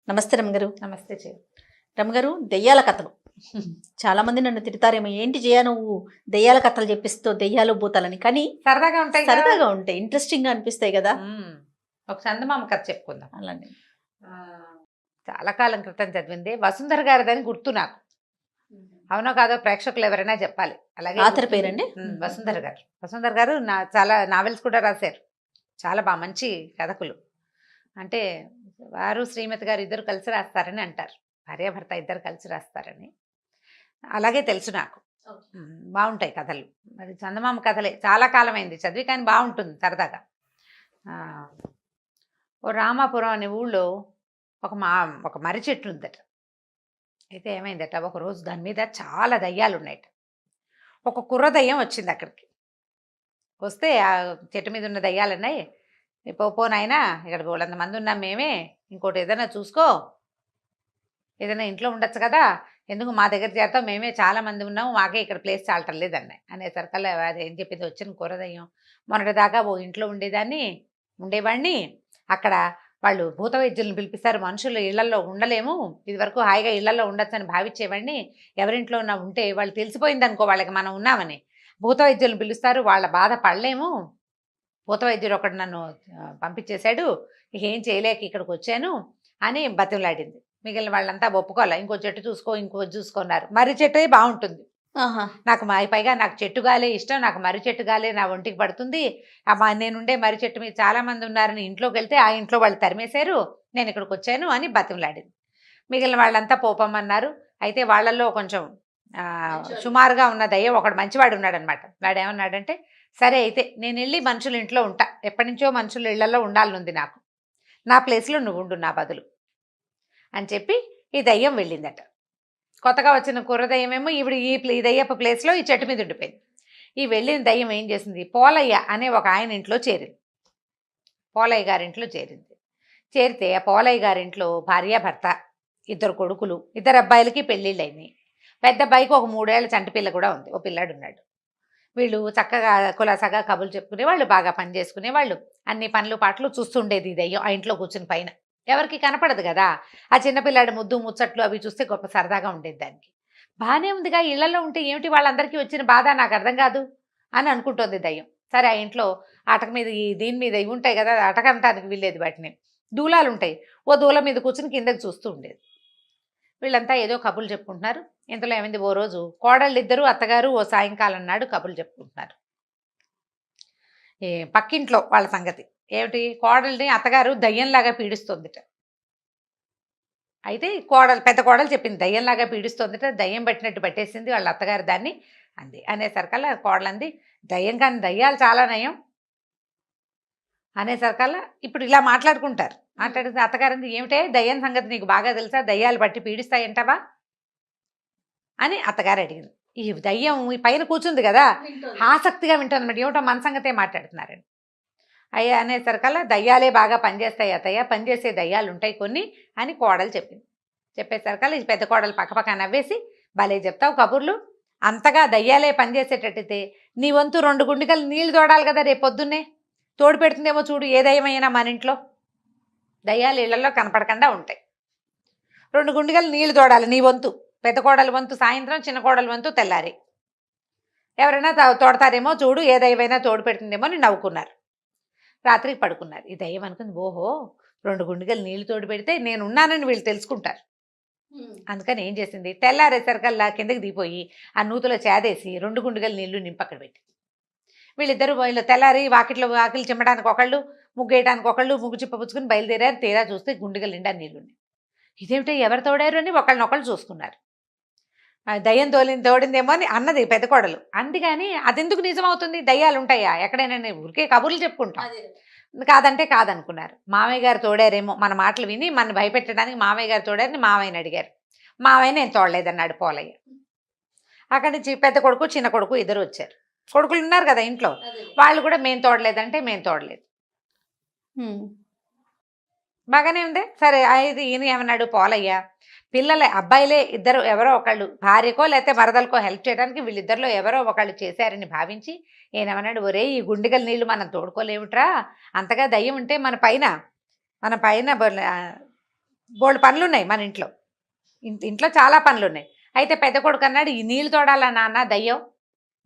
నమస్తే రమగారు. నమస్తే రమగారు, దెయ్యాల కథలు చాలా మంది నన్ను తిడతారేమో, ఏంటి జయ నువ్వు దెయ్యాల కథలు చెప్పిస్తూ దెయ్యాలు భూతాలని. కానీ సరదాగా ఉంటాయి సరదాగా ఉంటాయి, ఇంట్రెస్టింగ్ గా అనిపిస్తాయి కదా. ఒక చందమామ కథ చెప్పుకుందాం. అలానే చాలా కాలం క్రితం చదివింది, వసుంధర గారిదని గుర్తు నాకు. అవునో కాదో ప్రేక్షకులు ఎవరైనా చెప్పాలి. అలాగే ఆథర్ పేరండి వసుంధర గారు చాలా నావెల్స్ కూడా రాశారు. చాలా బాగా మంచి కథకులు. అంటే వారు శ్రీమతి గారు ఇద్దరు కలిసి రాస్తారని అంటారు, భార్యాభర్త ఇద్దరు కలిసి రాస్తారని. అలాగే తెలుసు నాకు. బాగుంటాయి కథలు. మరి చందమామ కథలే చాలా కాలమైంది చదివి, కానీ బాగుంటుంది సరదాగా. ఓ రామాపురం అనే ఊళ్ళో ఒక మర్రి చెట్టు ఉందట. అయితే ఏమైందట, ఒకరోజు దాని మీద చాలా దయ్యాలు ఉన్నాయట. ఒక కుర్ర దయ్యం వచ్చింది అక్కడికి. వస్తే ఆ చెట్టు మీద ఉన్న దయ్యాలున్నాయి, పోనాయినా ఇక్కడ వాళ్ళంత మంది ఉన్నాం మేమే, ఇంకోటి ఏదైనా చూసుకో, ఏదైనా ఇంట్లో ఉండొచ్చు కదా, ఎందుకు మా దగ్గర చేరతాం, మేమే చాలా మంది ఉన్నాము, మాకే ఇక్కడ ప్లేస్ చాలటం లేదన్నాయి. అనేసరికల్లా అది ఏం చెప్పింది, వచ్చిన కూరదయ్యం, మొన్నటిదాకా ఓ ఇంట్లో ఉండేవాడిని, అక్కడ వాళ్ళు భూత వైద్యులను పిలిపిస్తారు, మనుషులు ఇళ్లలో ఉండలేము, ఇదివరకు హాయిగా ఇళ్లలో ఉండొచ్చని భావించేవాడిని, ఎవరింట్లో ఉన్నా ఉంటే వాళ్ళు తెలిసిపోయింది అనుకో వాళ్ళకి మనం ఉన్నామని, భూత వైద్యులను పిలుస్తారు, వాళ్ళ బాధ పడలేము, భూత వైద్యుడు ఒకటి నన్ను పంపించేశాడు, ఏం చేయలేక ఇక్కడికి వచ్చాను అని బతిమలాడింది. మిగిలిన వాళ్ళంతా ఒప్పుకోలే, ఇంకో చెట్టు చూసుకున్నారు. మర్రి చెట్టు బాగుంటుంది, నాకు పైగా నాకు చెట్టుగాలే ఇష్టం, నాకు మర్రి చెట్టుగాలే నా ఒంటికి పడుతుంది, నేనుండే మర్రి చెట్టు మీద చాలా మంది ఉన్నారని ఇంట్లోకి వెళ్తే ఆ ఇంట్లో వాళ్ళు తరిమేశారు, నేను ఇక్కడికి వచ్చాను అని బతిమలాడింది. మిగిలిన వాళ్ళంతా పోపమన్నారు. అయితే వాళ్ళల్లో కొంచెం సుమారుగా ఉన్న దయ్యం ఒకడు మంచివాడు ఉన్నాడనమాట. వాడు ఏమన్నాడంటే, సరే అయితే నేను వెళ్ళి మనుషుల ఇంట్లో ఉంటా, ఎప్పటి నుంచో మనుషుల ఇళ్లలో ఉండాలనుంది నాకు, నా ప్లేస్లో నువ్వు ఉండు నా బదులు అని చెప్పి ఈ దయ్యం వెళ్ళిందట. కొత్తగా వచ్చిన కుర్ర దయ్యమేమో ఈ దయ్యప్ప ప్లేస్లో ఈ చెట్టు మీద ఉండిపోయింది. ఈ వెళ్ళిన దయ్యం ఏం చేసింది, పోలయ్య అనే ఒక ఆయన ఇంట్లో చేరింది. పోలయ్య గారింట్లో చేరితే ఆ పోలయ్య గారింట్లో భార్యాభర్త, ఇద్దరు కొడుకులు, ఇద్దరు అబ్బాయిలకి పెళ్ళిళ్ళు అయినాయి. పెద్ద అబ్బాయికి ఒక 3 ఏళ్ల చంటి పిల్ల కూడా ఉంది, ఓ పిల్లాడు ఉన్నాడు. వీళ్ళు చక్కగా కులాసగా కబుర్లు చెప్పుకునేవాళ్ళు, బాగా పని చేసుకునేవాళ్ళు, అన్ని పనులు పాటలు చూస్తుండేది ఈ దయ్యం ఆ ఇంట్లో కూర్చుని. పైన ఎవరికి కనపడదు కదా, ఆ చిన్నపిల్లాడి ముద్దు ముచ్చట్లు అవి చూస్తే గొప్ప సరదాగా ఉండేది దానికి. బాగానే ఉందిగా, ఇళ్లలో ఉంటే ఏమిటి వాళ్ళందరికీ వచ్చిన బాధ, నాకు అర్థం కాదు అని అనుకుంటోంది దయ్యం. సరే, ఆ ఇంట్లో అటక మీద దీని మీద ఇవి ఉంటాయి కదా, అటక అంటానికి వీల్లేదు, వాటిని దూలాలు ఉంటాయి, ఓ దూల మీద కూర్చుని కిందకి చూస్తూ ఉండేది. వీళ్ళంతా ఏదో కబుర్లు చెప్పుకుంటున్నారు. ఇంతలో ఏమైంది, ఓ రోజు కోడళ్ళిద్దరూ అత్తగారు ఓ సాయంకాలం నాడు కబుర్లు చెప్పుకుంటున్నారు. పక్కింట్లో వాళ్ళ సంగతి ఏమిటి, కోడల్ని అత్తగారు దయ్యంలాగా పీడిస్తుందిట. అయితే పెద్ద కోడలు చెప్పింది, దయ్యంలాగా పీడిస్తుందిట, దయ్యం పట్టినట్టు పట్టేసింది వాళ్ళ అత్తగారు దాన్ని అంది. అనేసరికల్లా కోడలంది, దయ్యం కానీ దయ్యాలు చాలా నయం అనేసరికల్లా ఇప్పుడు ఇలా మాట్లాడుకుంటారు. మాట్లాడితే అత్తగారింది, ఏమిటే దయ్యం సంగతి నీకు బాగా తెలుసా, దయ్యాలు బట్టి పీడిస్తాయంటవా అని అత్తగారు అడిగింది. ఈ దయ్యం ఈ పైన కూర్చుంది కదా, ఆసక్తిగా వింటుందన్నమాట, ఏమిటో మన సంగతే మాట్లాడుతున్నారని. అయ్యా అనేసరికల్లా, దయ్యాలే బాగా పనిచేస్తాయి అత్తయ్య, పనిచేసే దయ్యాలు ఉంటాయి కొన్ని అని కోడలు చెప్పింది. చెప్పేసరికల్లా ఈ పెద్ద కోడలు పక్కపక్క నవ్వేసి, భలే చెప్తావు కబుర్లు, అంతగా దయ్యాలే పనిచేసేటట్టయితే నీ వంతు 2 గుండికలు నీళ్లు తోడాలి కదా, రేపు పొద్దున్నే తోడు పెడుతుందేమో చూడు, ఏ దయ్యమైనా మన ఇంట్లో దయ్యాలు ఇళ్లలో కనపడకుండా ఉంటాయి, 2 గుండికలు నీళ్లు తోడాలి నీ వంతు, పెద్ద కోడల వంతు సాయంత్రం, చిన్న కోడల వంతు తెల్లారి, ఎవరైనా తోడతారేమో చూడు, ఏ దయ్యమైనా తోడు పెడుతుందేమో అని నవ్వుకున్నారు. రాత్రికి పడుకున్నారు. ఈ దయ్యం అనుకుంది, ఓహో 2 గుండికలు నీళ్లు తోడు పెడితే నేను ఉన్నానని వీళ్ళు తెలుసుకుంటారు. అందుకని ఏం చేసింది, తెల్లారేసరికల్లా కిందకి దిగిపోయి ఆ నూతులో చేదేసి 2 గుండికలు నీళ్లు నింపక్కడ పెట్టి, వీళ్ళు తెల్లారి వాకిలు చిమ్మడానికి ఒకళ్ళు, ముగ్గు వేయడానికి ఒకళ్ళు, ముగ్గు చిప్ప పుచ్చుకుని బయలుదేరారు. తీరా చూస్తే గుండికలు నిండా నీళ్లున్నాయి. ఇదేమిటో ఎవరు తోడారు అని ఒకళ్ళనొకళ్ళు చూసుకున్నారు. దయ్యం తోడిందేమో అని అన్నది పెద్ద కోడలు. అందుకని అదెందుకు నిజమవుతుంది, దయ్యాలు ఉంటాయా ఎక్కడైనా, ఊరికే కబుర్లు చెప్పుకుంటాం, కాదంటే కాదనుకున్నారు. మామయ్య గారు తోడారేమో, మన మాటలు విని మన భయపెట్టడానికి మామయ్య గారు తోడారని మామయ్యని అడిగారు. మామయ్య నేను తోడలేదన్నాడు పోలయ్య. అక్కడి నుంచి పెద్ద కొడుకు చిన్న కొడుకు ఇద్దరు వచ్చారు. కొడుకులు ఉన్నారు కదా ఇంట్లో, వాళ్ళు కూడా మేము తోడలేదంటే మేము తోడలేదు. బాగానే ఉంది. సరే, అయితే ఈయన ఏమన్నాడు పోలయ్య, అబ్బాయిలే ఇద్దరు ఎవరో ఒకళ్ళు భార్యకో లేకపోతే మరదలకో హెల్ప్ చేయడానికి వీళ్ళిద్దరిలో ఎవరో ఒకళ్ళు చేశారని భావించి ఏమన్నాడు, ఒరే ఈ గుండిగల నీళ్లు మనం తోడుకోలేవుట్రా, అంతగా దయ్యం ఉంటే మన పైన బోల్డ్ పనులు ఉన్నాయి మన ఇంట్లో. ఇంట్లో చాలా పనులు ఉన్నాయి. అయితే పెద్ద కొడుకు అన్నాడు, ఈ నీళ్ళు తోడాలా నాన్న దయ్యం,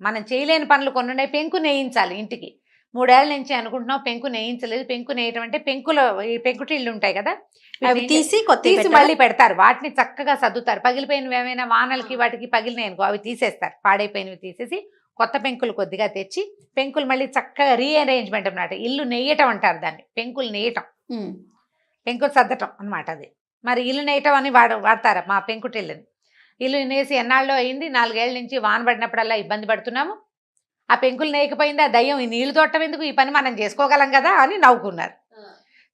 మనం చేయలేని పనులు కొన్ని ఉన్నాయి, పెంకు నేయించాలి ఇంటికి. 3 ఏళ్ల నుంచి అనుకుంటున్నాం, పెంకు నేయించలేదు. పెంకు నేయటం అంటే పెంకులో ఈ పెంకుటిళ్ళు ఉంటాయి కదా, అవి తీసి తీసి మళ్ళీ పెడతారు. వాటిని చక్కగా సర్దుతారు. పగిలిపోయినవి ఏమైనా వానలకి వాటికి పగిలినాయి అనుకో అవి తీసేస్తారు. పాడైపోయినవి తీసేసి కొత్త పెంకులు కొద్దిగా తెచ్చి పెంకులు మళ్ళీ చక్కగా రీఅరేంజ్మెంట్ అన్నమాట. ఇల్లు నెయ్యటం అంటారు దాన్ని, పెంకులు నెయ్యటం, పెంకులు సర్దటం అనమాట అది. మరి ఇల్లు నేయటం అని వాడతారు మా పెంకుటిల్లుని. ఇల్లు నేసి ఎన్నాళ్ళలో అయింది, 4 ఏళ్ల నుంచి వాన పడినప్పుడల్లా ఇబ్బంది పడుతున్నాము. ఆ పెంకులు నేయకపోయింది, ఆ దయ్యం ఈ నీళ్లు తోటం ఎందుకు, ఈ పని మనం చేసుకోగలం కదా అని నవ్వుకున్నారు.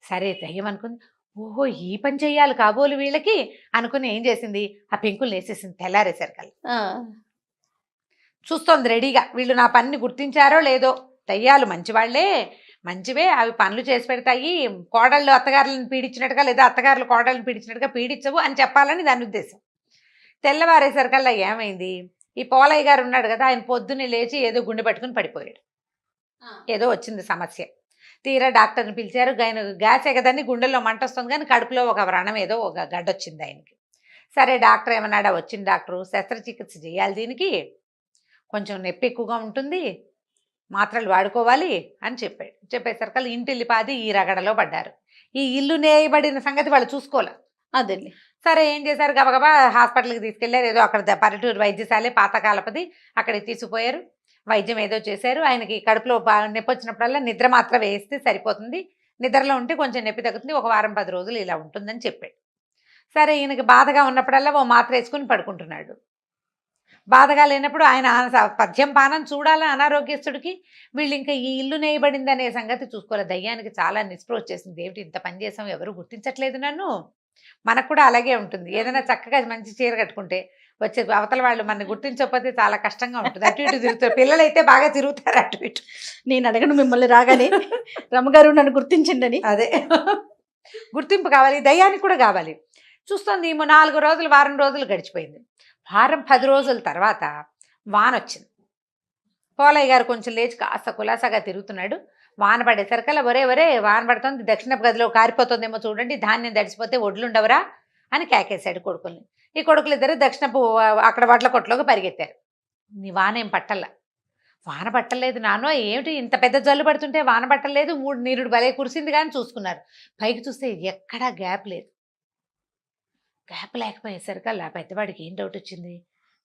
సరే దయ్యం అనుకుంది, ఓహో ఈ పని చెయ్యాలి కాబోలు వీళ్ళకి అనుకుని ఏం చేసింది, ఆ పెంకులు నేసేసింది. తెల్లారేసరికల్లా చూస్తోంది రెడీగా, వీళ్ళు నా పనిని గుర్తించారో లేదో, దయ్యాలు మంచివాళ్లే, మంచివే, అవి పనులు చేసి పెడతాయి, కోడళ్ళు అత్తగారులను పీడించినట్టుగా లేదా అత్తగారులు కోడళ్ళని పీడించినట్టుగా పీడించవు అని చెప్పాలని దాని ఉద్దేశం. తెల్లవారేసరికల్లా ఏమైంది, ఈ పోలయ్య గారు ఉన్నాడు కదా, ఆయన పొద్దున్నే లేచి ఏదో గుండె పట్టుకుని పడిపోయాడు. ఏదో వచ్చింది సమస్య. తీరా డాక్టర్ని పిలిచారు. గ్యాసే కదని గుండెల్లో మంట వస్తుంది, కానీ కడుపులో ఒక వ్రణం ఏదో ఒక గడ్డ వచ్చింది ఆయనకి. సరే డాక్టర్ ఏమన్నాడా, వచ్చిన డాక్టరు శస్త్రచికిత్స చేయాలి, దీనికి కొంచెం నొప్పి ఎక్కువగా ఉంటుంది, మాత్రలు వాడుకోవాలి అని చెప్పాడు. చెప్పేసరికల్లా ఇంటిల్లిపాది ఈ రగడలో పడ్డారు. ఈ ఇల్లు నేయబడిన సంగతి వాళ్ళు చూసుకోలే. అదే సరే ఏం చేశారు, గబగబా హాస్పిటల్కి తీసుకెళ్లారు. ఏదో అక్కడ పల్లెటూరు వైద్యశాలే పాతకాలపది, అక్కడికి తీసుకుపోయారు. వైద్యం ఏదో చేశారు. ఆయనకి కడుపులో నొప్పి వచ్చినప్పుడల్లా నిద్ర మాత్రం వేస్తే సరిపోతుంది, నిద్రలో ఉంటే కొంచెం నొప్పి తగ్గుతుంది, ఒక వారం 10 రోజులు ఇలా ఉంటుందని చెప్పాడు. సరే ఈయనకి బాధగా ఉన్నప్పుడల్లా ఓ మాత్ర వేసుకుని పడుకుంటున్నాడు. బాధగా లేనప్పుడు ఆయన పథ్యం పానం చూడాలా అనారోగ్యస్తుడికి. వీళ్ళు ఇంకా ఈ ఇల్లు నేయబడింది అనే సంగతి చూసుకోలేదు. దయ్యానికి చాలా నిస్పృహ వచ్చేసింది, ఏమిటి ఇంత పని చేసాం, ఎవరు గుర్తించట్లేదు నన్ను. మనకు కూడా అలాగే ఉంటుంది, ఏదైనా చక్కగా మంచి చీర కట్టుకుంటే వచ్చే అవతల వాళ్ళు మనని గుర్తించకపోతే చాలా కష్టంగా ఉంటుంది. అటు ఇటు తిరుగుతారు, పిల్లలైతే బాగా తిరుగుతారు అటు ఇటు. నేను అడగను మిమ్మల్ని రాగానే, రమ్మగారు నన్ను గుర్తించండి అని. అదే గుర్తింపు కావాలి, దయ్యానికి కూడా కావాలి. చూస్తుంది 4 రోజులు వారం రోజులు గడిచిపోయింది. వారం 10 రోజుల తర్వాత వాన వచ్చింది. పోలయ్య గారు కొంచెం లేచి కాస్త కులాసాగా తిరుగుతున్నాడు. వాన పడేసరికల్లా ఒరే వాన పడుతుంది, దక్షిణపు గదిలో కారిపోతుందేమో చూడండి, ధాన్యం తడిసిపోతే ఒడ్లుండవరా అని కేకేశాడు కొడుకుల్ని. ఈ కొడుకులు ఇద్దరు దక్షిణపు అక్కడ వడ్ల కొట్లోకి పరిగెత్తారు. నీ వాన ఏం పట్టల్లా, వాన పట్టలేదు నాన్నో, ఏమిటి ఇంత పెద్ద జల్లు పడుతుంటే వాన పట్టలేదు, 3 నీరుడు భలే కురిసింది కానీ చూసుకున్నారు. పైకి చూస్తే ఎక్కడా గ్యాప్ లేదు. గ్యాప్ లేకపోయేసరికల్లా పెద్దవాడికి ఏం డౌట్ వచ్చింది,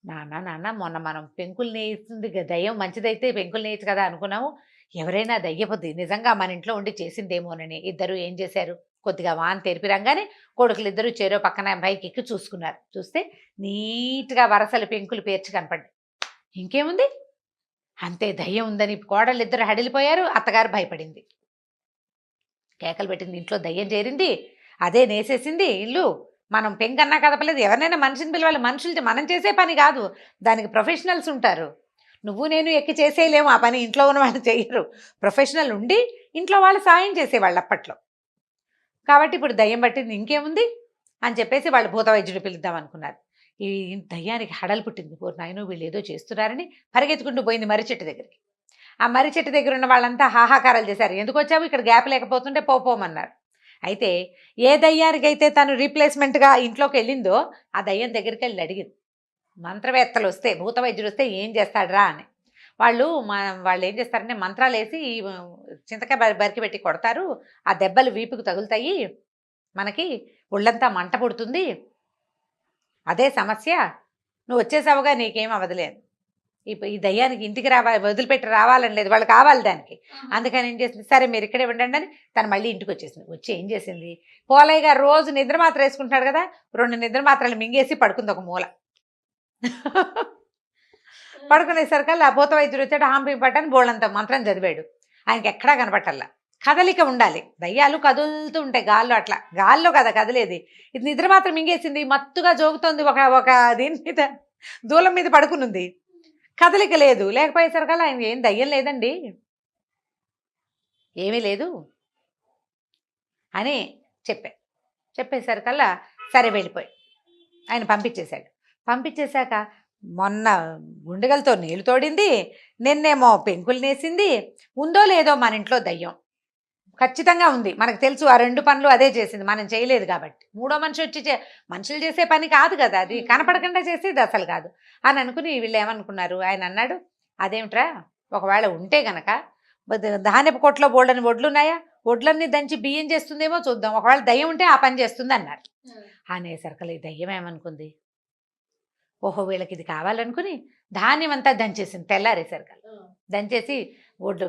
నాన్న మొన్న మనం పెంకులు నేయిస్తుంది దయ్యం మంచిదైతే పెంకులు నేయచ్చు కదా అనుకున్నాము, ఎవరైనా దయ్యపోద్ది నిజంగా మన ఇంట్లో ఉండి చేసిందేమోనని ఇద్దరు ఏం చేశారు, కొద్దిగా వాన తెరిపిరంగానే కొడుకులు ఇద్దరు చెరో పక్కన పైకి ఎక్కి చూసుకున్నారు. చూస్తే నీట్గా వరసలు పెంకులు పేర్చి కనపడ్డాయి. ఇంకేముంది, అంతే దయ్యం ఉందని కోడళ్ళు ఇద్దరు హడిలిపోయారు. అత్తగారు భయపడింది, కేకలు పెట్టింది, ఇంట్లో దయ్యం చేరింది, అదే నేసేసింది ఇల్లు, మనం పెంకన్నా కదపలేదు, ఎవరినైనా మనిషిని పిలవాలి, మనుషులు మనం చేసే పని కాదు, దానికి ప్రొఫెషనల్స్ ఉంటారు, నువ్వు నేను ఎక్కి చేసేయలేము ఆ పని, ఇంట్లో ఉన్న వాళ్ళు చేయరు, ప్రొఫెషనల్ ఉండి ఇంట్లో వాళ్ళు సాయం చేసేవాళ్ళు అప్పట్లో. కాబట్టి ఇప్పుడు దయ్యం పట్టింది, ఇంకేముంది అని చెప్పేసి వాళ్ళు భూత వైద్యుడు పిలుద్దాం అనుకున్నారు. ఈ దయ్యానికి హడలు పుట్టింది, నాయనో వీళ్ళు ఏదో చేస్తున్నారని పరిగెత్తుకుంటూ పోయింది మర్రి చెట్టు దగ్గరికి. ఆ మర్రి చెట్టు దగ్గర ఉన్న వాళ్ళంతా హాహాకారాలు చేశారు, ఎందుకు వచ్చావు, ఇక్కడ గ్యాప్ లేకపోతుంటే పోమన్నారు. అయితే ఏ దయ్యానికైతే తను రీప్లేస్మెంట్గా ఇంట్లోకి వెళ్ళిందో ఆ దయ్యం దగ్గరికి వెళ్ళి అడిగింది, మంత్రవేత్తలు వస్తే భూత వైద్యుడు వస్తే ఏం చేస్తాడరా అని. వాళ్ళు ఏం చేస్తారంటే మంత్రాలు వేసి చింతకాయ బరికి పెట్టి కొడతారు, ఆ దెబ్బలు వీపుకు తగులుతాయి, మనకి ఒళ్ళంతా మంట పుడుతుంది, అదే సమస్య, నువ్వు వచ్చేసావుగా నీకేం అవదలేదు, ఈ దయ్యానికి ఇంటికి వదిలిపెట్టి రావాలని లేదు, వాళ్ళు కావాలి దానికి, అందుకని ఏం చేసింది, సరే మీరు ఇక్కడే ఉండండి అని తను మళ్ళీ ఇంటికి వచ్చేసింది. వచ్చి ఏం చేసింది, పోలయ్య గారు రోజు నిద్ర మాత్ర వేసుకుంటున్నాడు కదా, 2 నిద్ర మాత్రలు మింగేసి పడుకుంది ఒక మూల. పడుకునేసరికల్లా ఆ భూత వైద్యుడు వచ్చాడు, హాంపి పట్టని బోళ్ళంత మంత్రం చదివాడు. ఆయనకి ఎక్కడా కనపట్టల్లా, కదలిక ఉండాలి, దయ్యాలు కదులుతూ ఉంటాయి గాల్లో, అట్లా గాల్లో కదా కదిలేది, ఇది నిద్ర మాత్రం మింగేసింది, మత్తుగా జోగుతోంది, ఒక దీని మీద దూలం మీద పడుకునుంది, కదలిక లేదు. లేకపోయేసరికల్లా ఆయన ఏం దయ్యం లేదండి, ఏమీ లేదు అని చెప్పేసరికల్లా సరే వెళ్ళిపోయి ఆయన పంపించేశాడు. పంపించేశాక మొన్న గుండెగలతో నీళ్లు తోడింది, నిన్నేమో పెంకులు నేసింది, ఉందో లేదో మన ఇంట్లో దయ్యం, ఖచ్చితంగా ఉంది. మనకు తెలుసు ఆ 2 పనులు అదే చేసింది. మనం చేయలేదు కాబట్టి. మూడో మనిషి వచ్చి మనుషులు చేసే పని కాదు కదా! అది కనపడకుండా చేసేది అసలు కాదు. అని అనుకుని వీళ్ళేమనుకున్నారు, ఆయన అన్నాడు, "అదేమిట్రా ఒకవేళ ఉంటే గనక ధాన్యపు కొట్లో బోల్డన్ని వడ్లున్నాయా? వడ్లన్నీ దంచి బియ్యం చేస్తుందేమో చూద్దాం. ఒకవేళ దయ్యం ఉంటే ఆ పని చేస్తుంది" అన్నారు. అనేసరికల్లా ఈ దయ్యం ఏమనుకుంది, ఓహో! వీళ్ళకి ఇది కావాలనుకుని ధాన్యం అంతా దంచేసింది తెల్లారేసరికల్లా. దంచేసి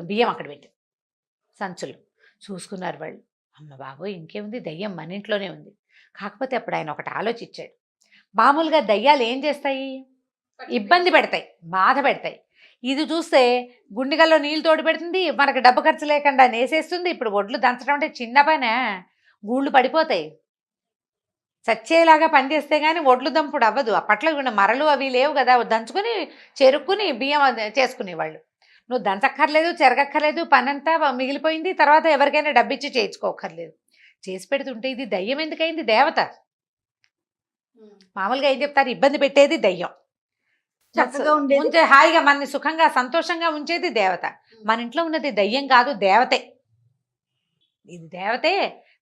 బియ్యం అక్కడ పెట్టింది సంచులు. చూసుకున్నారు వాళ్ళు. అమ్మ బాబోయ్! ఇంకేముంది, దయ్యం మన ఇంట్లోనే ఉంది. కాకపోతే అప్పుడు ఆయన ఒకటి ఆలోచించాడు. మామూలుగా దయ్యాలు ఏం చేస్తాయి? ఇబ్బంది పెడతాయి, బాధ పెడతాయి. ఇది చూస్తే గుండిగల్లో నీళ్ళు తోడు పెడుతుంది, మనకు డబ్బు ఖర్చు లేకుండా నేసేస్తుంది. ఇప్పుడు ఒడ్లు దంచడం అంటే చిన్న పనే, గూళ్ళు పడిపోతాయి. చచ్చేలాగా పనిచేస్తే కానీ ఒడ్లు దంపుడు అవ్వదు. అప్పట్లో మరలు అవి లేవు కదా, దంచుకొని చెరుక్కుని బియ్యం చేసుకునేవాళ్ళు. నువ్వు దంచక్కర్లేదు, చెరగక్కర్లేదు, పనంతా మిగిలిపోయింది. తర్వాత ఎవరికైనా డబ్బిచ్చి చేయించుకోక్కర్లేదు. చేసి పెడుతుంటే ఇది దయ్యం ఎందుకైంది? దేవత. మామూలుగా ఏం చెప్తారు, ఇబ్బంది పెట్టేది దయ్యం, చక్కగా ఉండేది హాయిగా మనని సుఖంగా సంతోషంగా ఉంచేది దేవత. మన ఇంట్లో ఉన్నది దయ్యం కాదు, దేవతే. ఇది దేవతే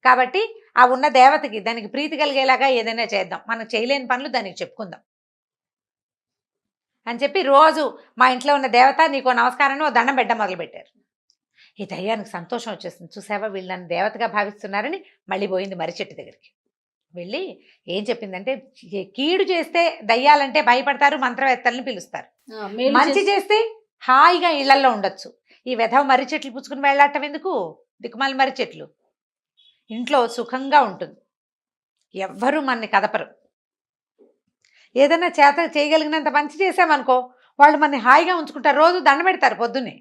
కాబట్టి ఆ ఉన్న దేవతకి దానికి ప్రీతి కలిగేలాగా ఏదైనా చేద్దాం, మనం చేయలేని పనులు దానికి చెప్పుకుందాం అని చెప్పి రోజు మా ఇంట్లో ఉన్న దేవత నీకో నమస్కారాన్ని ఓ దండం పెట్టడం మొదలుపెట్టారు. ఈ దయ్యానికి సంతోషం వచ్చేసింది. చూసావా వీళ్ళు నన్ను దేవతగా భావిస్తున్నారని మళ్ళీ పోయింది మర్రి చెట్టు దగ్గరికి. వెళ్ళి ఏం చెప్పిందంటే, కీడు చేస్తే దయ్యాలంటే భయపడతారు, మంత్రవేత్తల్ని పిలుస్తారు. మంచి చేస్తే హాయిగా ఇళ్లల్లో ఉండొచ్చు. ఈ వెధవ మర్రి చెట్లు పుచ్చుకుని వెళ్ళాటం ఎందుకు? దిక్కుమాలి మర్రి చెట్లు ఇంట్లో సుఖంగా ఉంటుంది, ఎవ్వరూ మనని కదపరు. ఏదైనా చేత చేయగలిగినంత మంచి చేసామనుకో వాళ్ళు మనని హాయిగా ఉంచుకుంటారు, రోజు దండ పెడతారు పొద్దున్నే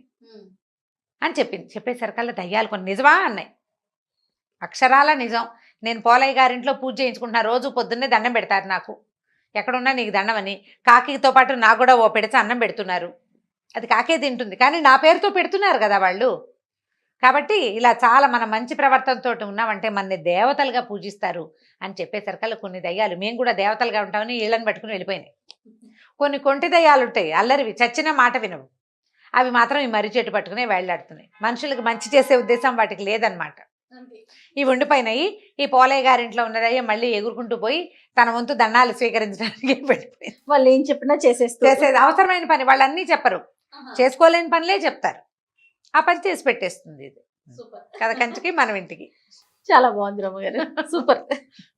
అని చెప్పింది. చెప్పేసరికల్లా దయ్యాలు కొన్ని నిజమా అన్నాయి. అక్షరాల నిజం. నేను పోలయ్య గారింట్లో పూజ చేయించుకుంటున్నా, రోజు పొద్దున్నే దండం పెడతారు నాకు, ఎక్కడున్నా నీకు దండమని. కాకితో పాటు నాకు కూడా ఓ పెడితే అన్నం పెడుతున్నారు, అది కాకే తింటుంది, కానీ నా పేరుతో పెడుతున్నారు కదా వాళ్ళు. కాబట్టి ఇలా చాలా మన మంచి ప్రవర్తనతో ఉన్నామంటే మనని దేవతలుగా పూజిస్తారు అని చెప్పేసరికల్లా కొన్ని దయ్యాలు మేము కూడా దేవతలుగా ఉంటామని ఇళ్ళని పట్టుకుని వెళ్ళిపోయినాయి. కొన్ని కొంటి దయ్యాలు ఉంటాయి, అల్లరివి, చచ్చిన మాట వినవు. అవి మాత్రం ఈ మర్రి చెట్టు పట్టుకునే వేళ్లాడుతున్నాయి. మనుషులకు మంచి చేసే ఉద్దేశం వాటికి లేదనమాట. ఇవి ఉండిపోయినాయి. ఈ పోలయ్య గారింట్లో ఉన్నదయ్యా మళ్ళీ ఎగురుకుంటూ పోయి తన వంతు దండాలు స్వీకరించడానికి వెళ్ళిపోయింది. వాళ్ళు ఏం చెప్పినా చేసేది అవసరమైన పని వాళ్ళు అన్నీ చెప్పరు, చేసుకోలేని పనులే చెప్తారు, ఆ పని చేసి పెట్టేస్తుంది. ఇది కథ కంచికి మనం ఇంటికి. చాలా బాగుంది రమ్మగారు, సూపర్,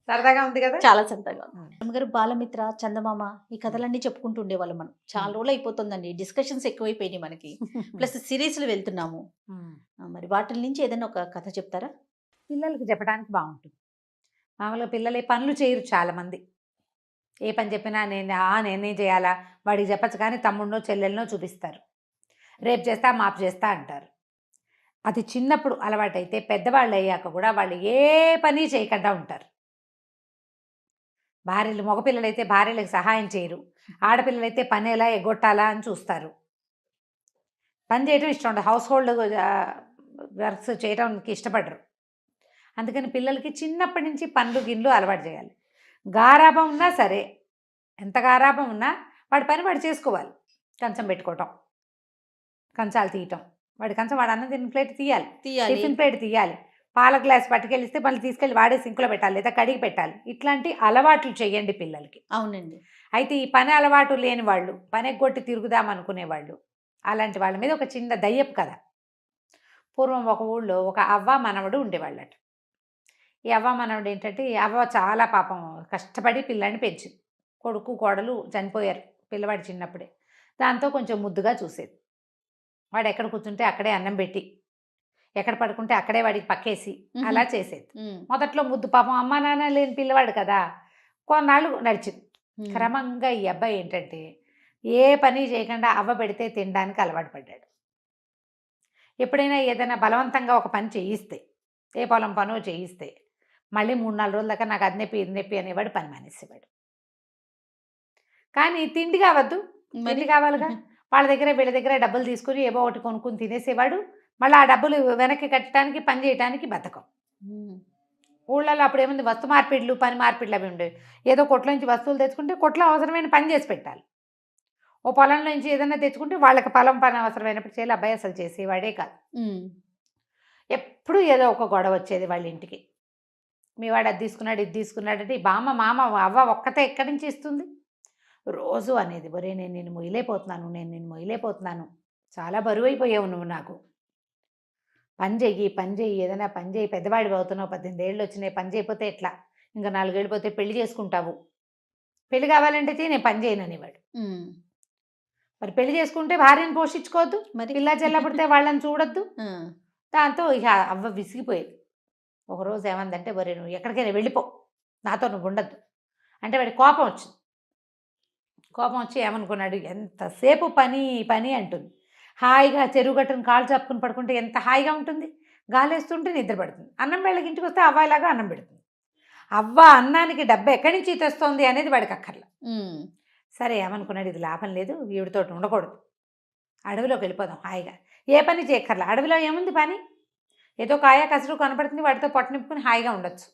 సరదాగా ఉంది కదా, చాలా సరదాగా. రమ్మగారు బాలమిత్ర, చందమామ ఈ కథలన్నీ చెప్పుకుంటూ ఉండేవాళ్ళం మనం. చాలా రోజులు అయిపోతుందండి, డిస్కషన్స్ ఎక్కువైపోయినాయి మనకి, ప్లస్ సిరీస్లు వెళ్తున్నాము. మరి వాటి నుంచి ఏదైనా ఒక కథ చెప్తారా? పిల్లలకి చెప్పడానికి బాగుంటుంది. మామూలుగా పిల్లలు ఏ పనులు చేయరు చాలామంది. ఏ పని చెప్పినా నేనేం చేయాలా, వాడికి చెప్పచ్చు, కానీ తమ్ముడినో చెల్లెలనో చూపిస్తారు. రేపు చేస్తా మాపు చేస్తా అంటారు. అది చిన్నప్పుడు అలవాటైతే పెద్దవాళ్ళు అయ్యాక కూడా వాళ్ళు ఏ పని చేయకుండా ఉంటారు. భార్యలు, మగపిల్లలైతే భార్యలకు సహాయం చేయరు, ఆడపిల్లలైతే పని ఎలా ఎగ్గొట్టాలా అని చూస్తారు. పని చేయడం ఇష్టం ఉండదు, హౌస్ హోల్డ్ వర్క్స్ చేయడానికి ఇష్టపడరు. అందుకని పిల్లలకి చిన్నప్పటి నుంచి పనులు గిన్లు అలవాటు చేయాలి. గారాబం ఉన్నా సరే, ఎంత గారాబం ఉన్నా వాడి పని వాడు చేసుకోవాలి. కంచం పెట్టుకోవటం, కంచాలు తీయటం, వాడి కంచం వాడు అన్నం తిన్న ప్లేట్ తీయాలి, టిఫిన్ ప్లేట్ తీయాలి, పాల గ్లాస్ పట్టుకెళ్ళిస్తే మళ్ళీ తీసుకెళ్ళి వాడే సింకులో పెట్టాలి లేదా కడిగి పెట్టాలి. ఇట్లాంటి అలవాట్లు చేయండి పిల్లలకి. అవునండి. అయితే ఈ పని అలవాటు లేని వాళ్ళు, పని ఎగ్గొట్టి తిరుగుదాం అనుకునేవాళ్ళు, అలాంటి వాళ్ళ మీద ఒక చిన్న దయ్యపు కథ. పూర్వం ఒక ఊళ్ళో ఒక అవ్వ మనవడు ఉండేవాళ్ళట. ఈ అవ్వ మనవడు ఏంటంటే, ఈ అవ్వ చాలా పాపం కష్టపడి పిల్లాడిని పెంచింది. కొడుకు కోడలు చనిపోయారు పిల్లవాడు చిన్నప్పుడే. దాంతో కొంచెం ముద్దుగా చూసేది. వాడు ఎక్కడ కూర్చుంటే అక్కడే అన్నం పెట్టి, ఎక్కడ పడుకుంటే అక్కడే వాడికి పక్కేసి అలా చేసేది. మొదట్లో ముద్దు, పాపం అమ్మ నాన్న లేని పిల్లవాడు కదా, కొన్నాళ్ళు నడిచింది. క్రమంగా ఈ అబ్బాయి ఏంటంటే ఏ పని చేయకుండా అవ్వ పెడితే తినడానికి అలవాటు పడ్డాడు. ఎప్పుడైనా ఏదైనా బలవంతంగా ఒక పని చేయిస్తే, ఏ పొలం పనో చేయిస్తే మళ్ళీ 3-4 రోజుల దాకా నాకు అది నొప్పి ఇది నొప్పి అనేవాడు, పని మానేసేవాడు. కానీ తిండి కావద్దు, తిండి కావాలిగా, వాళ్ళ దగ్గర వీళ్ళ దగ్గర డబ్బులు తీసుకుని ఏవో ఒకటి కొనుక్కుని తినేసేవాడు. మళ్ళీ ఆ డబ్బులు వెనక్కి కట్టడానికి, పని చేయడానికి బద్ధకం. ఊళ్ళలో అప్పుడు ఏముంది, వస్తు మార్పిడ్లు, పని మార్పిడ్లు అవి ఉండేవి. ఏదో కొట్లో నుంచి వస్తువులు తెచ్చుకుంటే కొట్లో అవసరమైన పని చేసి పెట్టాలి. ఓ పొలంలో నుంచి ఏదైనా తెచ్చుకుంటే వాళ్ళకి పొలం పని అవసరమైనప్పుడు చేయాలి. అబ్బాయి అసలు చేసేవాడే కాదు. ఎప్పుడు ఏదో ఒక గొడవ వచ్చేది వాళ్ళ ఇంటికి. మీ వాడు అది తీసుకున్నాడు ఇది తీసుకున్నాడు అంటే ఈ బామ్మ మామ అవ్వ ఒక్కతే ఎక్కడి నుంచి ఇస్తుంది. రోజు అనేది ఒరే నేను నిన్ను మొయ్యలేకపోతున్నాను, నేను నిన్ను మొయ్యలేకపోతున్నాను, చాలా బరువు అయిపోయావు నువ్వు నాకు, పని చెయ్యి ఏదైనా పని చెయ్యి, పెద్దవాడివి అవుతున్నావు, 18 ఏళ్ళు వచ్చినాయి, పని చేయకపోతే ఎట్లా, ఇంకా 4 ఏళ్ళు పోతే పెళ్లి చేసుకుంటావు, పెళ్లి కావాలంటే నేను పని చేయను అనేవాడు. మరి పెళ్లి చేసుకుంటే భార్యను పోషించుకోవద్దు, మరి పిల్ల చెల్ల పుడితే వాళ్ళని చూడొద్దు. దాంతో ఇక అవ్వ విసిగిపోయేది. ఒకరోజు ఏమందంటే ఒరే నువ్వు ఎక్కడికైనా వెళ్ళిపో, నాతో నువ్వు ఉండద్దు అంటే వాడి కోపం వచ్చింది. కోపం వచ్చి ఏమనుకున్నాడు, ఎంతసేపు పని పని అంటుంది, హాయిగా చెరువు గట్టును కాళ్ళు చాపుకుని పడుకుంటే ఎంత హాయిగా ఉంటుంది, గాలేస్తుంటే నిద్ర పడుతుంది, అన్నం వేళకి ఇంటికి వస్తే అవ్వాయిలాగా అన్నం పెడుతుంది, అవ్వ అన్నానికి డబ్బు ఎక్కడి నుంచి తెస్తోంది అనేది వాడికి అక్కర్లా. సరే ఏమనుకున్నాడు, ఇది లాభం లేదు, ఈవిడితో ఉండకూడదు, అడవిలోకి వెళ్ళిపోదాం హాయిగా, ఏ పని చేయక్కర్లా, అడవిలో ఏముంది పని, ఏదో కాయ కసరు కనపడుతుంది, వాటితో పొట్ట నింపుకుని హాయిగా ఉండొచ్చు,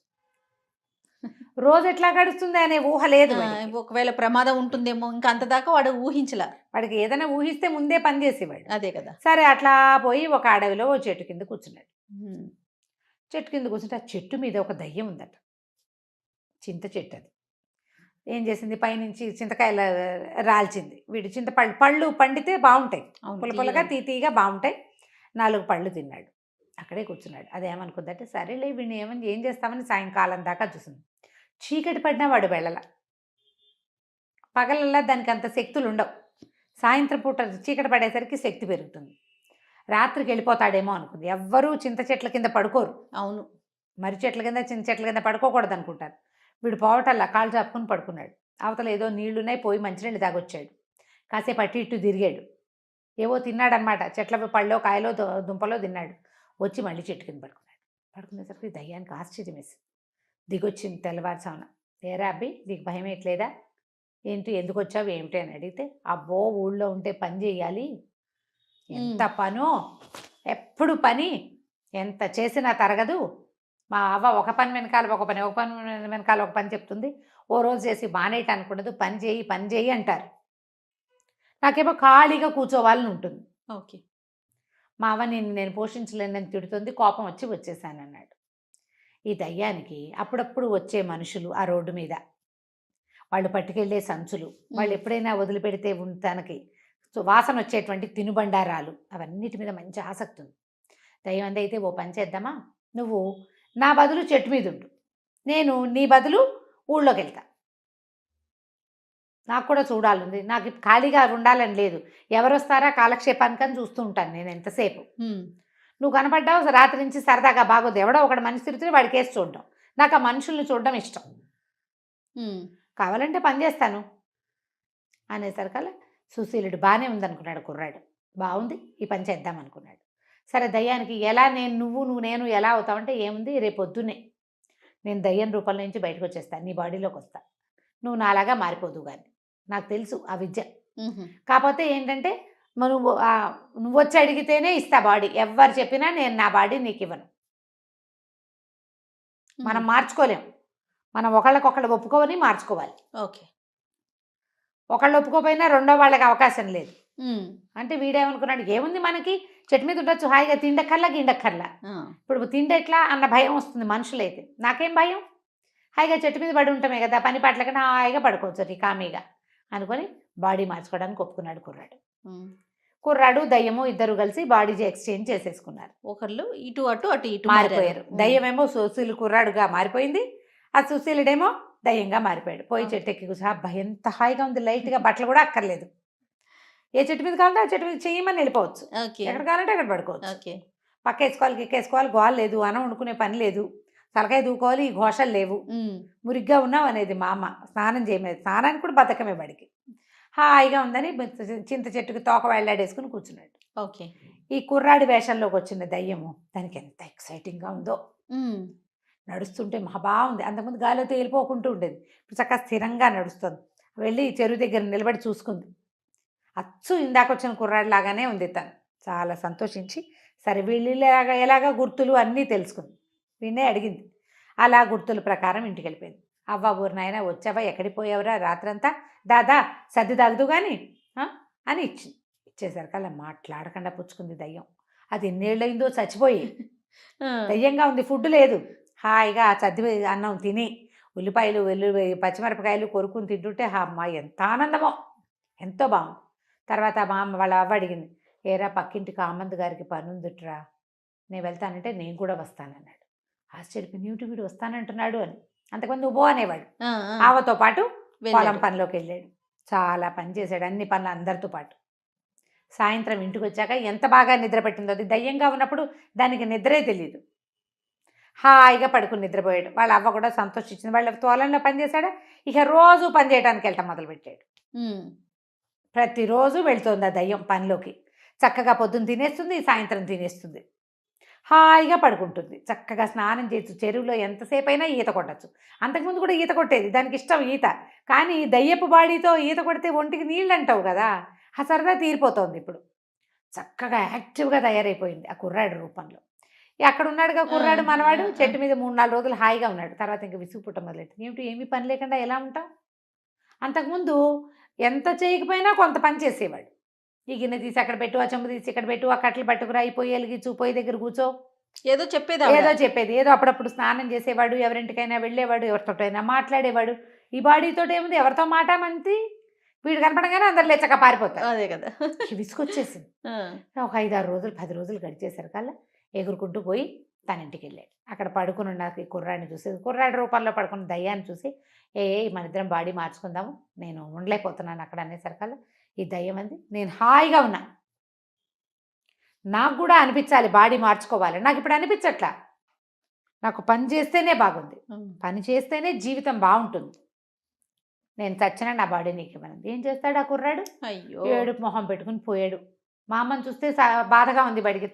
రోజు ఎట్లా గడుస్తుంది అనే ఊహ లేదు వాడికి. ఒకవేళ ప్రమాదం ఉంటుందేమో ఇంకా అంత దాకా వాడు ఊహించలా. వాడికి ఏదైనా ఊహిస్తే ముందే పని చేసేవాడు. అదే కదా. సరే అట్లా పోయి ఒక అడవిలో ఓ చెట్టు కింద కూర్చున్నాడు. చెట్టు కింద కూర్చుంటే ఆ చెట్టు మీద ఒక దయ్యం ఉందట, చింత చెట్టు. అది ఏం చేసింది, పైనుంచి చింతకాయలు రాల్చింది. వీడు పళ్ళు పండితే బాగుంటాయి, పుల్లపుల్లగా తీతీగా బాగుంటాయి, 4 పళ్ళు తిన్నాడు, అక్కడే కూర్చున్నాడు. అదేమనుకుందంటే సరేలే వీడిని ఏం చేస్తామని సాయంకాలం దాకా చూసింది. చీకటి పడినా వాడు వెళ్ళల, పగలల్లా దానికి అంత శక్తులు ఉండవు, సాయంత్రం పూట చీకటి పడేసరికి శక్తి పెరుగుతుంది, రాత్రికి వెళ్ళిపోతాడేమో అనుకుంది. ఎవ్వరూ చింత చెట్ల కింద పడుకోరు. అవును, మర్రి చెట్ల కింద చింత చెట్ల కింద పడుకోకూడదు అనుకుంటారు. వీడు పోవటల్లా కాళ్ళు చాపుకుని పడుకున్నాడు. అవతల ఏదో నీళ్లున్నాయి, పోయి మంచినీళ్ళు తాగొచ్చాడు, కాసేపు అటు ఇటు తిరిగాడు, ఏవో తిన్నాడనమాట, చెట్ల పళ్ళో కాయలో దుంపలో తిన్నాడు, వచ్చి మళ్ళీ చెట్టు కింద పడుకున్నాడు. పడుకునేసరికి దయ్యానికి ఆశ్చర్యం వేసింది. దిగొచ్చింది తెల్లవారుసామున, ఏరా అబ్బి నీకు భయం ఎట్లేదా, ఏంటి ఎందుకు వచ్చావు ఏమిటి అని అడిగితే, అబ్బో ఊళ్ళో ఉంటే పని చేయాలి, ఎంత పనో, ఎప్పుడు పని, ఎంత చేసినా తరగదు, మా అవ్వ ఒక పని వెనకాల ఒక పని వెనకాల ఒక పని చెప్తుంది, ఓ రోజు చేసి మానేయటానికి ఉండదు, పని చేయి అంటారు, నాకేమో ఖాళీగా కూర్చోవాలని ఉంటుంది. ఓకే, మా అవ్వ నేను పోషించలేనని తిడుతుంది, కోపం వచ్చేసాను అన్నాడు. ఈ దయ్యానికి అప్పుడప్పుడు వచ్చే మనుషులు ఆ రోడ్డు మీద, వాళ్ళు పట్టుకెళ్ళే సంచులు, వాళ్ళు ఎప్పుడైనా వదిలిపెడితే తనకి వాసన వచ్చేటువంటి తినుబండారాలు, అవన్నిటి మీద మంచి ఆసక్తి ఉంది. దయ్యం అయితే ఓ పని చేద్దామా, నువ్వు నా బదులు చెట్టు మీద ఉండు, నేను నీ బదులు ఊళ్ళోకి వెళ్తా, నాకు కూడా చూడాలంది, నాకు ఖాళీగా ఉండాలని లేదు, ఎవరు వస్తారా కాలక్షేపానికని చూస్తూ ఉంటాను నేను ఎంతసేపు, నువ్వు కనపడ్డావు రాత్రి నుంచి సరదాగా బాగోదు, ఎవడో ఒకటి మనిషి తిరుగుతుంది వాడి కేసు చూడడం, నాకు ఆ మనుషుల్ని చూడడం ఇష్టం, కావాలంటే పని చేస్తాను అనేసరికల్లా సుశీలుడు బాగానే ఉందనుకున్నాడు కుర్రాడు, బాగుంది ఈ పని చేద్దాం అనుకున్నాడు. సరే దయ్యానికి ఎలా నువ్వు నేను ఎలా అవుతావంటే, ఏముంది రేపు పొద్దున్నే నేను దయ్యం రూపంలో నుంచి బయటకు వచ్చేస్తాను, నీ బాడీలోకి వస్తా, నువ్వు నాలాగా మారిపోదు కానీ, నాకు తెలుసు ఆ విద్య, కాకపోతే ఏంటంటే నువ్వు వచ్చి అడిగితేనే ఇస్తా బాడీ, ఎవరు చెప్పినా నేను నా బాడీ నీకు ఇవ్వను, మనం మార్చుకోలేం, మనం ఒకళ్ళకొకళ్ళు ఒప్పుకోవని మార్చుకోవాలి. ఓకే, ఒకళ్ళు ఒప్పుకోపోయినా రెండో వాళ్ళకి అవకాశం లేదు. అంటే వీడేమనుకున్నాడు, ఏముంది మనకి చెట్టు మీద ఉండొచ్చు హాయిగా, తిండక్కర్లా గిండక్కర్లా, ఇప్పుడు తిండెట్లా అన్న భయం వస్తుంది మనుషులైతే, నాకేం భయం, హాయిగా చెట్టు మీద పడి ఉంటామే కదా, పని పాటల కన్నా హాయిగా పడుకోవచ్చు కామీగా అనుకొని బాడీ మార్చుకోవడానికి ఒప్పుకున్నాడు కుర్రాడు దయ్యము ఇద్దరు కలిసి బాడీ ఎక్స్చేంజ్ చేసేసుకున్నారు. ఒకళ్ళు ఇటు అటు అటు ఇటు మారిపోయారు. దయ్యమేమో సుశీలు కుర్రాడుగా మారిపోయింది, ఆ సుశీలుడేమో దయ్యంగా మారిపోయాడు. పోయి చెట్టు ఎక్కి కూర్చో, అబ్బా ఎంత హాయిగా ఉంది, లైట్గా బట్టలు కూడా అక్కర్లేదు, ఏ చెట్టు మీద కావాలంటే ఆ చెట్టు మీద చేయమని వెళ్ళిపోవచ్చు, ఎక్కడ కావాలంటే అక్కడ పడుకోవచ్చు, పక్క వేసుకోవాలి కిక్కేసుకోవాలి, గోల లేదు, అన్నం వండుకునే పని లేదు, తలకాయ దూకోవాలి, ఈ ఘోషలు లేవు, మురిగ్గా ఉన్నావు అనేది మా అమ్మ, స్నానం చేయలేదు, స్నానానికి కూడా బతకమే బడికి, హాయిగా ఉందని చింత చెట్టుకి తోక వెళ్ళాడేసుకుని కూర్చున్నాడు. ఓకే, ఈ కుర్రాడి వేషంలోకి వచ్చిన దయ్యము దానికి ఎంత ఎక్సైటింగ్గా ఉందో, నడుస్తుంటే మహా బాగుంది, అంతకుముందు గాలిలో తేలిపోకుంటూ ఉండేది, ఇప్పుడు చక్కగా స్థిరంగా నడుస్తుంది, వెళ్ళి చెరువు దగ్గర నిలబడి చూసుకుంది, అచ్చు ఇందాక వచ్చిన కుర్రాడి లాగానే ఉంది తను, చాలా సంతోషించి సరే వీళ్ళు ఎలాగా గుర్తులు అన్నీ తెలుసుకుంది, వీణే అడిగింది, అలా గుర్తుల ప్రకారం ఇంటికి వెళ్ళిపోయింది. అవ్వ ఊరు నాయన వచ్చావా, ఎక్కడికి పోయావురా రాత్రంతా, దాదా సర్ది తాగుదు కానీ అని ఇచ్చింది. ఇచ్చేసరికి అలా మాట్లాడకుండా పుచ్చుకుంది దయ్యం, అది ఎన్నేళ్ళయిందో చచ్చిపోయి, ఆ. దయ్యంగా ఉంది, ఫుడ్ లేదు. హాయిగా ఆ చద్ది అన్నం తిని ఉల్లిపాయలు పచ్చిమిరపకాయలు కొరుకుని తింటుంటే అమ్మ ఎంత ఆనందమో, ఎంతో బాగుంది. తర్వాత మా అమ్మ వాళ్ళ అవ్వ అడిగింది, ఏరా పక్కింటి కామంత్ గారికి పని ఉందిట్రా, నేను వెళ్తానంటే నేను కూడా వస్తానన్నాడు. ఆశ్చర్యపోయింది, ఏమిటి వీడు వస్తానంటున్నాడు అని. అంతకుముందు ఉబో అనేవాడు. ఆ, ఆ. ఆవతో పాటు పొలం వెళ్ళాడు. పనిలోకి వెళ్ళాడు. చాలా పని చేశాడు, అన్ని పనులు అందరితో పాటు. సాయంత్రం ఇంటికి వచ్చాక ఎంత బాగా నిద్ర పట్టిందో. అది దయ్యంగా ఉన్నప్పుడు దానికి నిద్రే తెలియదు. హాయిగా పడుకుని నిద్రపోయాడు. వాళ్ళ అవ్వ కూడా సంతోషించింది. వాళ్ళ తోలంలో పని చేశాడు. ఇక రోజు పని చేయడానికి వెళ్ళటం మొదలుపెట్టాడు. ఉమ్. ప్రతిరోజు వెళ్తుంది ఆ దయ్యం పనిలోకి. చక్కగా పొద్దున్న తినేస్తుంది, సాయంత్రం తినేస్తుంది. హాయిగా పడుకుంటుంది. చక్కగా స్నానం చేయొచ్చు, చెరువులో ఎంతసేపు అయినా ఈత కొట్టచ్చు. అంతకుముందు కూడా ఈత కొట్టేది, దానికి ఇష్టం ఈత. కానీ దయ్యపు బాడీతో ఈత కొడితే ఒంటికి నీళ్ళు అంటావు కదా, ఆ సరదా తీరిపోతుంది ఇప్పుడు. చక్కగా యాక్టివ్గా తయారైపోయింది ఆ కుర్రాడు రూపంలో. అక్కడ ఉన్నాడుగా కుర్రాడు మనవాడు, చెట్టు మీద 3-4 రోజులు హాయిగా ఉన్నాడు. తర్వాత ఇంకా విసుగు పుట్ట మొదలెట్టింది. ఏమిటి ఏమీ పని లేకుండా ఎలా ఉంటాం? అంతకుముందు ఎంత చేయకపోయినా కొంత పని చేసేవాడు. ఈ గిన్నె తీసి అక్కడ పెట్టు, ఆ చెంబు తీసి ఇక్కడ పెట్టు, ఆ కట్టలు పట్టుకురా, ఈ పొయ్యి వెలిగించు, పొయ్యి దగ్గర కూర్చో, ఏదో చెప్పేది ఏదో చెప్పేది. ఏదో అప్పుడప్పుడు స్నానం చేసేవాడు, ఎవరింటికైనా వెళ్ళేవాడు, ఎవరితోటైనా మాట్లాడేవాడు. ఈ బాడీతో ఏముంది, ఎవరితో మాట మంతి, వీడు కనపడగానే అందరు లేచక పారిపోతారు. అదే కదా. విసుకొచ్చేసింది. ఒక 5-6 రోజులు 10 రోజులు గడిచేసరి కల్లా ఎగురుకుంటూ పోయి తన ఇంటికి వెళ్ళాడు. అక్కడ పడుకుని ఉన్న ఈ కుర్రాడిని చూసి, కుర్రాడి రూపంలో పడుకున్న దయ్యాన్ని చూసి, మన ఇద్దరం బాడీ మార్చుకుందాము, నేను ఉండలేకపోతున్నాను అక్కడ అనేసరికల్లా ఈ దయ్యం అంది, నేను హాయిగా ఉన్నా, నాకు కూడా అనిపించాలి బాడీ మార్చుకోవాలి, నాకు ఇప్పుడు అనిపించట్లా, నాకు పని చేస్తేనే బాగుంది, పని చేస్తేనే జీవితం బాగుంటుంది, నేను చచ్చినా నా బాడీ నీకు ఇవ్వనంది. ఏం చేస్తాడు ఆ కుర్రాడు? అయ్యో. ఏడుపు మొహం పెట్టుకుని పోయాడు. మా అమ్మని చూస్తే బాధగా ఉంది బడికి.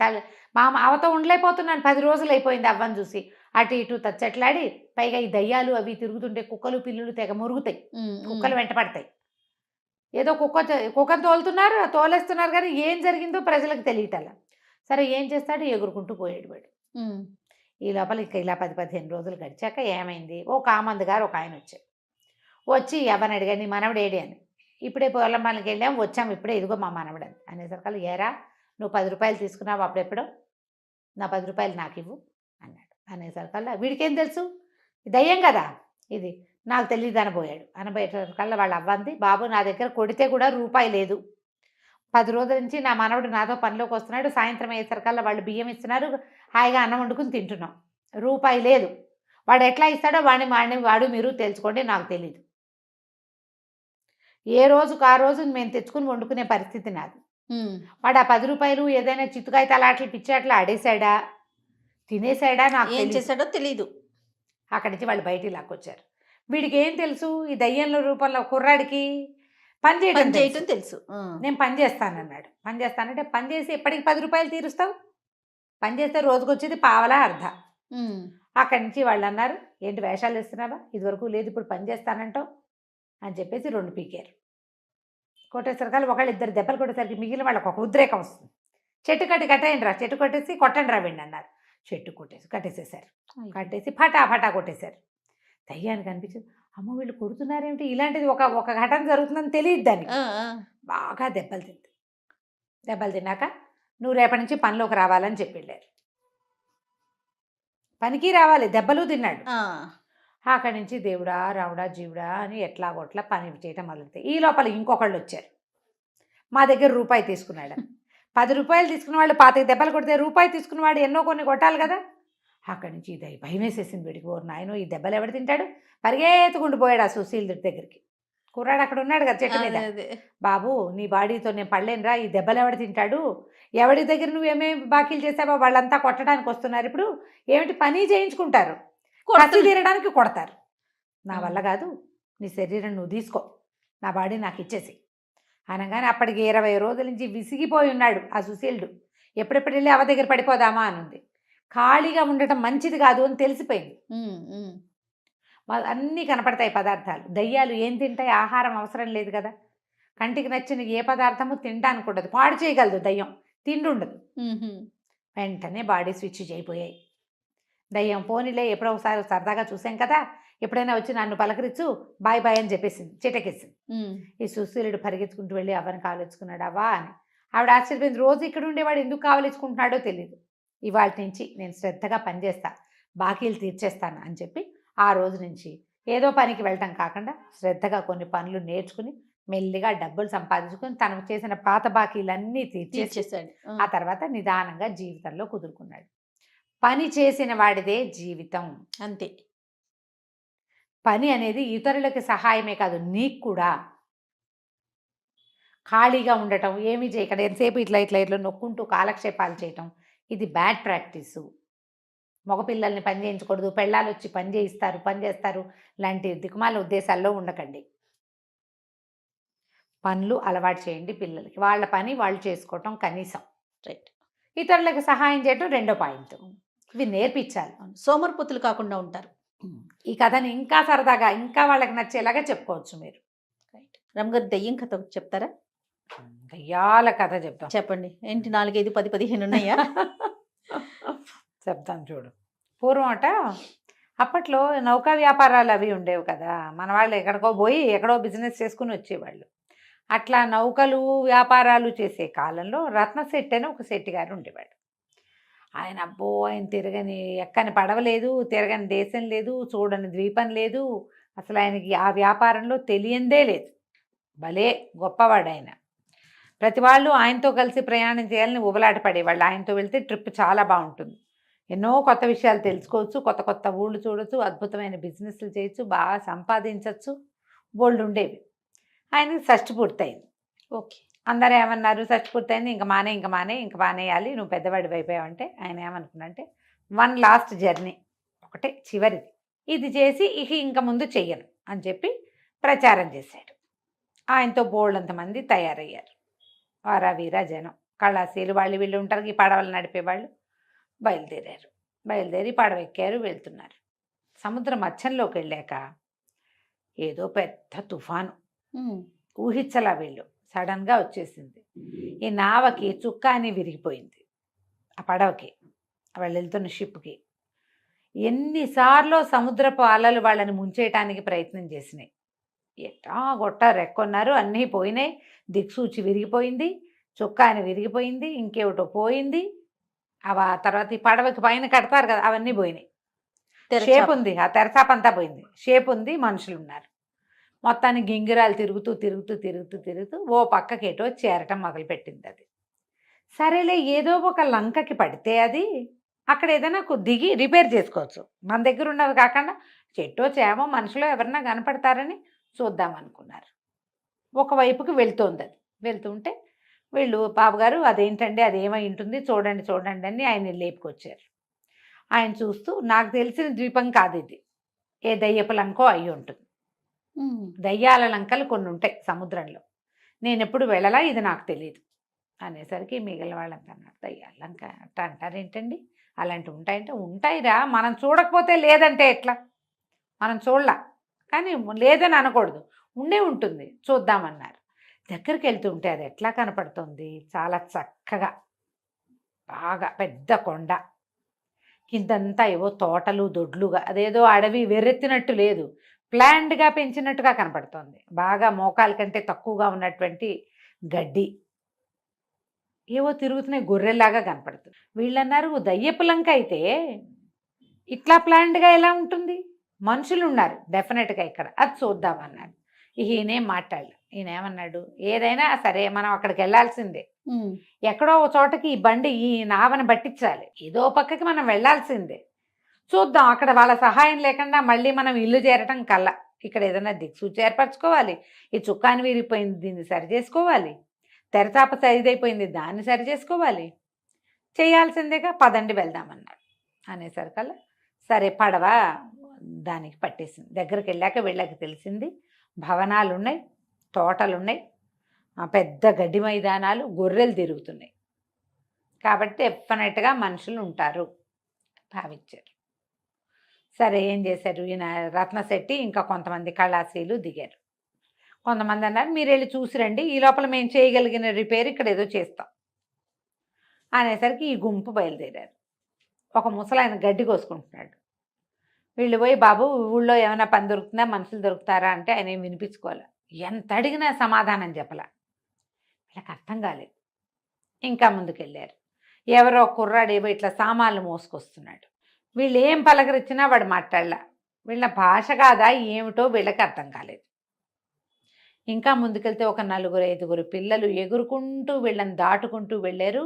మా అమ్మ అవతో ఉండలేకపోతున్నాను, 10 రోజులు అయిపోయింది అవ్వని చూసి. అటు ఇటు తచ్చట్లాడి, పైగా ఈ దయ్యాలు అవి తిరుగుతుంటే కుక్కలు పిల్లులు తెగ మురుగుతాయి, కుక్కలు వెంట పడతాయి. ఏదో కుక్కను తోలేస్తున్నారు కానీ ఏం జరిగిందో ప్రజలకు తెలియటల. సరే ఏం చేస్తాడు, ఎగురుకుంటూ పోయాడు వాడు. ఈ లోపల ఇంకా ఇలా 10-15 రోజులు గడిచాక ఏమైంది, ఓ కామంద్ గారు ఒక ఆయన వచ్చాడు. వచ్చి ఎవరిని అడిగాడు, నీ మనవడు ఏడి అని. ఇప్పుడే పొలం పనికి వెళ్ళాము, వచ్చాము ఇప్పుడే, ఇదిగో మా మనవడు అని అనేసరికల్లా, ఏరా నువ్వు 10 రూపాయలు తీసుకున్నావు అప్పుడెప్పుడో, నా 10 రూపాయలు నాకు ఇవ్వు అన్నాడు. అనేసరికల్లా వీడికేం తెలుసు, దయ్యం కదా ఇది, నాకు తెలియదు అనబోయాడు. అనబోయేసరికల్లా వాళ్ళ అవ్వంది, బాబు నా దగ్గర కొడితే కూడా రూపాయి లేదు, 10 రోజుల నుంచి నా మనవడు నాతో పనిలోకి వస్తున్నాడు, సాయంత్రం అయ్యేసరికల్లా వాళ్ళు బియ్యం ఇస్తున్నారు, హాయిగా అన్నం వండుకుని తింటున్నాం, రూపాయి లేదు, వాడు ఎట్లా ఇస్తాడో వాడు మీరు తెలుసుకోండి, నాకు తెలీదు, ఏ రోజుకు ఆ రోజు మేము తెచ్చుకుని వండుకునే పరిస్థితి నాది. వాడు ఆ 10 రూపాయలు ఏదైనా చిత్తుకాయ తలాట్లు పిచ్చాట్లు ఆడేశాడా, తినేశాడా, నాకు ఏం చేశాడో తెలీదు. అక్కడి నుంచి వాళ్ళు బయటికి లాక్కొచ్చారు. వీడికి ఏం తెలుసు, ఈ దయ్యంలో రూపంలో కుర్రాడికి పని చేయటం తెలుసు. నేను పని చేస్తానన్నాడు. పని చేస్తానంటే పని చేసి ఎప్పటికి 10 రూపాయలు తీరుస్తావు, పని చేస్తే రోజుకు వచ్చేది పావలా అర్ధ. అక్కడి నుంచి వాళ్ళు అన్నారు, ఏంటి వేషాలు వేస్తున్నావా, ఇదివరకు లేదు ఇప్పుడు పని చేస్తానంటావు అని చెప్పేసి 2 పీకారు. కొట్టేసరికి ఒకళ్ళు 2 దెబ్బలు కొట్టేసరికి మిగిలిన వాళ్ళకి ఒక ఉద్రేకం వస్తుంది. చెట్టు కట్టేయండి రా, చెట్టు కొట్టేసి కొట్టండి రా వెండి అన్నారు. చెట్టు కట్టేసేసారు. కట్టేసి ఫటా కొట్టేశారు. దయ్యానికి అనిపించింది, అమ్మ వీళ్ళు కొడుతున్నారేమిటి, ఇలాంటిది ఒక ఘటన జరుగుతుందని తెలియదు దానికి. బాగా దెబ్బలు తిన్నాక నువ్వు రేపటి నుంచి పనిలోకి రావాలని చెప్పి వెళ్ళారు. పనికి రావాలి, దెబ్బలు తిన్నాడు. అక్కడి నుంచి దేవుడా రావుడా జీవుడా అని ఎట్లాగొట్లా పని చేయటం మొదలుతాయి. ఈ లోపల ఇంకొకళ్ళు వచ్చారు, మా దగ్గర రూపాయి తీసుకున్నాడు. 10 రూపాయలు తీసుకున్న వాళ్ళు 25 దెబ్బలు కొడితే రూపాయి తీసుకున్నవాడు ఎన్నో కొన్ని కొట్టాలి కదా. అక్కడి నుంచి భయం వేసేసింది వీడికి. ఓ నాయనో ఈ దెబ్బలు ఎవడు తింటాడు, పరిగెత్తుకుంటూ పోయాడు ఆ సుశీల్ దగ్గరికి. కుర్రాడు అక్కడ ఉన్నాడు కదా చెట్టు మీద. బాబు నీ బాడీతో నేను పడలేనురా, ఈ దెబ్బలు ఎవడు తింటాడు, ఎవడి దగ్గర నువ్వేమేమి బాకీలు చేసావో వాళ్ళంతా కొట్టడానికి వస్తున్నారు, ఇప్పుడు ఏమిటి పని చేయించుకుంటారు, కసి తీరడానికి కొడతారు, నా వల్ల కాదు, నీ శరీరం నువ్వు తీసుకో, నా బాడీ నాకు ఇచ్చేసి అనగానే అప్పటికి 20 రోజుల నుంచి విసిగిపోయి ఉన్నాడు ఆ సుశీలుడు. ఎప్పుడెప్పుడు వెళ్ళి అవ దగ్గర పడిపోదామా అని ఉంది. ఖాళీగా ఉండటం మంచిది కాదు అని తెలిసిపోయింది. అన్నీ కనపడతాయి పదార్థాలు. దయ్యాలు ఏం తింటాయి, ఆహారం అవసరం లేదు కదా, కంటికి నచ్చిన ఏ పదార్థము తినడానికి ఉండదు, పాడు చేయగలదు దయ్యం, తిండి ఉండదు. వెంటనే బాడీ స్విచ్ అయిపోయాయి. దయ్యం పోనీలే ఎప్పుడో ఒకసారి సరదాగా చూసాం కదా, ఎప్పుడైనా వచ్చి నన్ను పలకరించు, బాయ్ బాయ్ అని చెప్పేసింది, చిటకేసింది. ఈ సుశీలుడు పరిగెత్తుకుంటూ వెళ్ళి అవ్వని కావలించుకున్నాడు. అవ్వా అని ఆవిడ ఆశ్చర్యపోయింది. రోజు ఇక్కడ ఉండేవాడు ఎందుకు కావలించుకుంటున్నాడో తెలియదు. ఇవాళ నుంచి నేను శ్రద్ధగా పనిచేస్తా, బాకీలు తీర్చేస్తాను అని చెప్పి ఆ రోజు నుంచి ఏదో పనికి వెళ్ళటం కాకుండా శ్రద్ధగా కొన్ని పనులు నేర్చుకుని మెల్లిగా డబ్బులు సంపాదించుకుని తనకు చేసిన పాత బాకీలన్నీ తీర్చేసి తీర్చేసాడు. ఆ తర్వాత నిదానంగా జీవితంలో కుదురుకున్నాడు. పని చేసిన వాడిదే జీవితం. అంతే. పని అనేది ఇతరులకి సహాయమే కాదు, నీకు కూడా. ఖాళీగా ఉండటం, ఏమీ చేయకుండా ఎంతసేపు ఇట్లా ఇట్లా ఇట్లా నొక్కుంటూ కాలక్షేపాలు చేయటం, ఇది బ్యాడ్ ప్రాక్టీసు. మగపిల్లల్ని పని చేయించకూడదు, పెళ్ళాలు వచ్చి పని చేస్తారు లాంటి దిక్కుమాల ఉద్దేశాల్లో ఉండకండి. పనులు అలవాటు చేయండి పిల్లలకి, వాళ్ళ పని వాళ్ళు చేసుకోవటం కనీసం. రైట్. ఇతరులకు సహాయం చేయటం రెండో పాయింట్. ఇవి నేర్పించాలి. సోమరిపోతులు కాకుండా ఉంటారు. ఈ కథని ఇంకా సరదాగా ఇంకా వాళ్ళకి నచ్చేలాగా చెప్పుకోవచ్చు మీరు. రైట్. రమ్మగారు దెయ్యం కథ ఒకటి చెప్తారా? దయ్యాల కథ చెప్తాం. చెప్పండి. ఏంటి 4, 5, 10, 15 ఉన్నాయా? చెప్తాను చూడు. పూర్వం అప్పట్లో నౌకా వ్యాపారాలు అవి ఉండేవి కదా, మన వాళ్ళు ఎక్కడికో పోయి ఎక్కడో బిజినెస్ చేసుకుని వచ్చేవాళ్ళు. అట్లా నౌకలు వ్యాపారాలు చేసే కాలంలో రత్నశెట్టి అని ఒక శెట్టి గారు ఉండేవాడు. ఆయన ఆయన తిరగని ఎక్కని పడవలేదు, తిరగని దేశం లేదు, చూడని ద్వీపం లేదు, అసలు ఆయనకి ఆ వ్యాపారంలో తెలియందే లేదు. భలే గొప్పవాడు ఆయన. ప్రతి వాళ్ళు ఆయనతో కలిసి ప్రయాణం చేయాలని ఉబలాట పడేవాళ్ళు. ఆయనతో వెళ్తే ట్రిప్ చాలా బాగుంటుంది, ఎన్నో కొత్త విషయాలు తెలుసుకోవచ్చు, కొత్త కొత్త ఊళ్ళు చూడొచ్చు, అద్భుతమైన బిజినెస్లు చేయొచ్చు, బాగా సంపాదించవచ్చు, బోల్డ్ ఉండేవి. ఆయనకి షష్టి పూర్తయింది. ఓకే. అందరూ ఏమన్నారు, షష్టి పూర్తయింది, ఇంక మానేయాలి, నువ్వు పెద్దవాడివి అయిపోయావంటే ఆయన ఏమనుకున్నంటే, 1 లాస్ట్ జర్నీ, ఒకటే చివరిది, ఇది చేసి ఇంక ముందు చెయ్యను అని చెప్పి ప్రచారం చేశాడు. ఆయనతో బోల్డంతమంది తయారయ్యారు. వారా వీరా జనం, కళాశీలు వాళ్ళు వీళ్ళు ఉంటారు, ఈ పడవలు నడిపేవాళ్ళు. బయలుదేరి పడవ ఎక్కారు, వెళ్తున్నారు. సముద్ర మధ్యంలోకి వెళ్ళాక ఏదో పెద్ద తుఫాను, ఊహించలా వీళ్ళు, సడన్గా వచ్చేసింది. ఈ నావకి చుక్కాని విరిగిపోయింది, ఆ పడవకి, వాళ్ళు వెళ్తున్న షిప్కి. ఎన్నిసార్లు సముద్రపు అలలు వాళ్ళని ముంచేయటానికి ప్రయత్నం చేసినాయి. ఎట్టా గొట్ట రెక్కున్నారు, అన్నీ పోయినాయి. దిక్సూచి విరిగిపోయింది, చుక్కాని విరిగిపోయింది, ఇంకేమిటో పోయింది. ఆ తర్వాత ఈ పడవకి పైన కడతారు కదా, అవన్నీ పోయినాయి. షేప్ ఉంది, ఆ తెరచాపంతా పోయింది, షేప్ ఉంది, మనుషులు ఉన్నారు. మొత్తాన్ని గింగిరాలు తిరుగుతూ ఓ పక్కకేటో చేరటం మొదలుపెట్టింది. అది సరేలే, ఏదో ఒక లంకకి పడితే అది అక్కడ ఏదైనా దిగి రిపేర్ చేసుకోవచ్చు, మన దగ్గర ఉన్నది కాకుండా చెట్టో చేమో మనుషులో ఎవరన్నా కనపడతారని చూద్దామనుకున్నారు. ఒకవైపుకి వెళ్తోంది. అది వెళ్తుంటే వీళ్ళు, బాబుగారు అదేంటండి, అదేమై ఉంటుంది, చూడండి అని ఆయన లేపుకొచ్చారు. ఆయన చూస్తూ, నాకు తెలిసిన ద్వీపం కాదు ఇది, ఏ దయ్యపు లంకో అయి ఉంటుంది. దయ్యాల లంకలు కొన్ని ఉంటాయి సముద్రంలో, నేను ఎప్పుడు వెళ్ళలా, ఇది నాకు తెలియదు అనేసరికి మిగిలిన వాళ్ళంతా అన్నారు, దయ్యాల లంక అట్ట అంటారేంటండి, అలాంటివి ఉంటాయంటే, ఉంటాయిరా, మనం చూడకపోతే లేదంటే ఎట్లా, మనం చూడలా, కానీ లేదని అనకూడదు, ఉండే ఉంటుంది, చూద్దామన్నారు. దగ్గరికి వెళ్తుంటే అది ఎట్లా కనపడుతుంది, చాలా చక్కగా, బాగా పెద్ద కొండ, కిందంతా ఏవో తోటలు దొడ్లుగా, అదేదో అడవి వెర్రెత్తినట్టు లేదు, ప్లాండ్గా పెంచినట్టుగా కనపడుతోంది. బాగా మోకాల కంటే తక్కువగా ఉన్నటువంటి గడ్డి, ఏవో తిరుగుతున్నాయి, గొర్రెల్లాగా కనపడుతుంది. వీళ్ళన్నారు, దయ్యపు లంక అయితే ఇట్లా ప్లాండ్గా ఎలా ఉంటుంది, మనుషులు ఉన్నారు డెఫినెట్గా ఇక్కడ, అది చూద్దామన్నారు. ఈయనేం మాట్లాడలే. ఈయన ఏమన్నాడు, ఏదైనా సరే మనం అక్కడికి వెళ్ళాల్సిందే, ఎక్కడో ఒక చోటకి ఈ బండి ఈ నావని పట్టించాలి, ఏదో పక్కకి మనం వెళ్ళాల్సిందే, చూద్దాం, అక్కడ వాళ్ళ సహాయం లేకుండా మళ్ళీ మనం ఇల్లు చేరటం కల్లా, ఇక్కడ ఏదైనా దిక్సూచి ఏర్పరచుకోవాలి, ఈ చుక్కాని విరిగిపోయింది దీన్ని సరి చేసుకోవాలి, తెరచాప సరిదైపోయింది దాన్ని సరి చేసుకోవాలి, చేయాల్సిందేగా, పదండి వెళ్దామన్నాడు. అనేసరికల్లా సరే పడవ దానికి పట్టేసింది. దగ్గరికి వెళ్ళాక వీళ్ళకి తెలిసింది, భవనాలు ఉన్నాయి, తోటలు ఉన్నాయి, పెద్ద గడ్డి మైదానాలు, గొర్రెలు తిరుగుతున్నాయి, కాబట్టి డెఫినెట్గా మనుషులు ఉంటారు భావించారు. సరే ఏం చేశారు, ఈయన రత్నశెట్టి ఇంకా కొంతమంది కళాశీలు దిగారు. కొంతమంది అన్నారు, మీరు వెళ్ళి చూసి రండి, ఈ లోపల మేము చేయగలిగిన రిపేర్ ఇక్కడ ఏదో చేస్తాం అనేసరికి ఈ గుంపు బయలుదేరారు. ఒక ముసలాయన గడ్డి కోసుకుంటున్నాడు. వీళ్ళు పోయి, బాబు ఊళ్ళో ఏమైనా పని దొరుకుతుందా, మనుషులు దొరుకుతారా అంటే ఆయన ఏం వినిపించుకోవాలి, ఎంత అడిగినా సమాధానం చెప్పలా. వీళ్ళకి అర్థం కాలేదు. ఇంకా ముందుకెళ్ళారు. ఎవరో కుర్రాడేవో ఇట్లా సామాన్లు మోసుకొస్తున్నాడు. వీళ్ళు ఏం పలకరించినా వాడు మాట్లాడలా. వీళ్ళ భాష కాదా ఏమిటో వీళ్ళకి అర్థం కాలేదు. ఇంకా ముందుకెళ్తే ఒక 4-5 పిల్లలు ఎగురుకుంటూ వీళ్ళని దాటుకుంటూ వెళ్ళారు.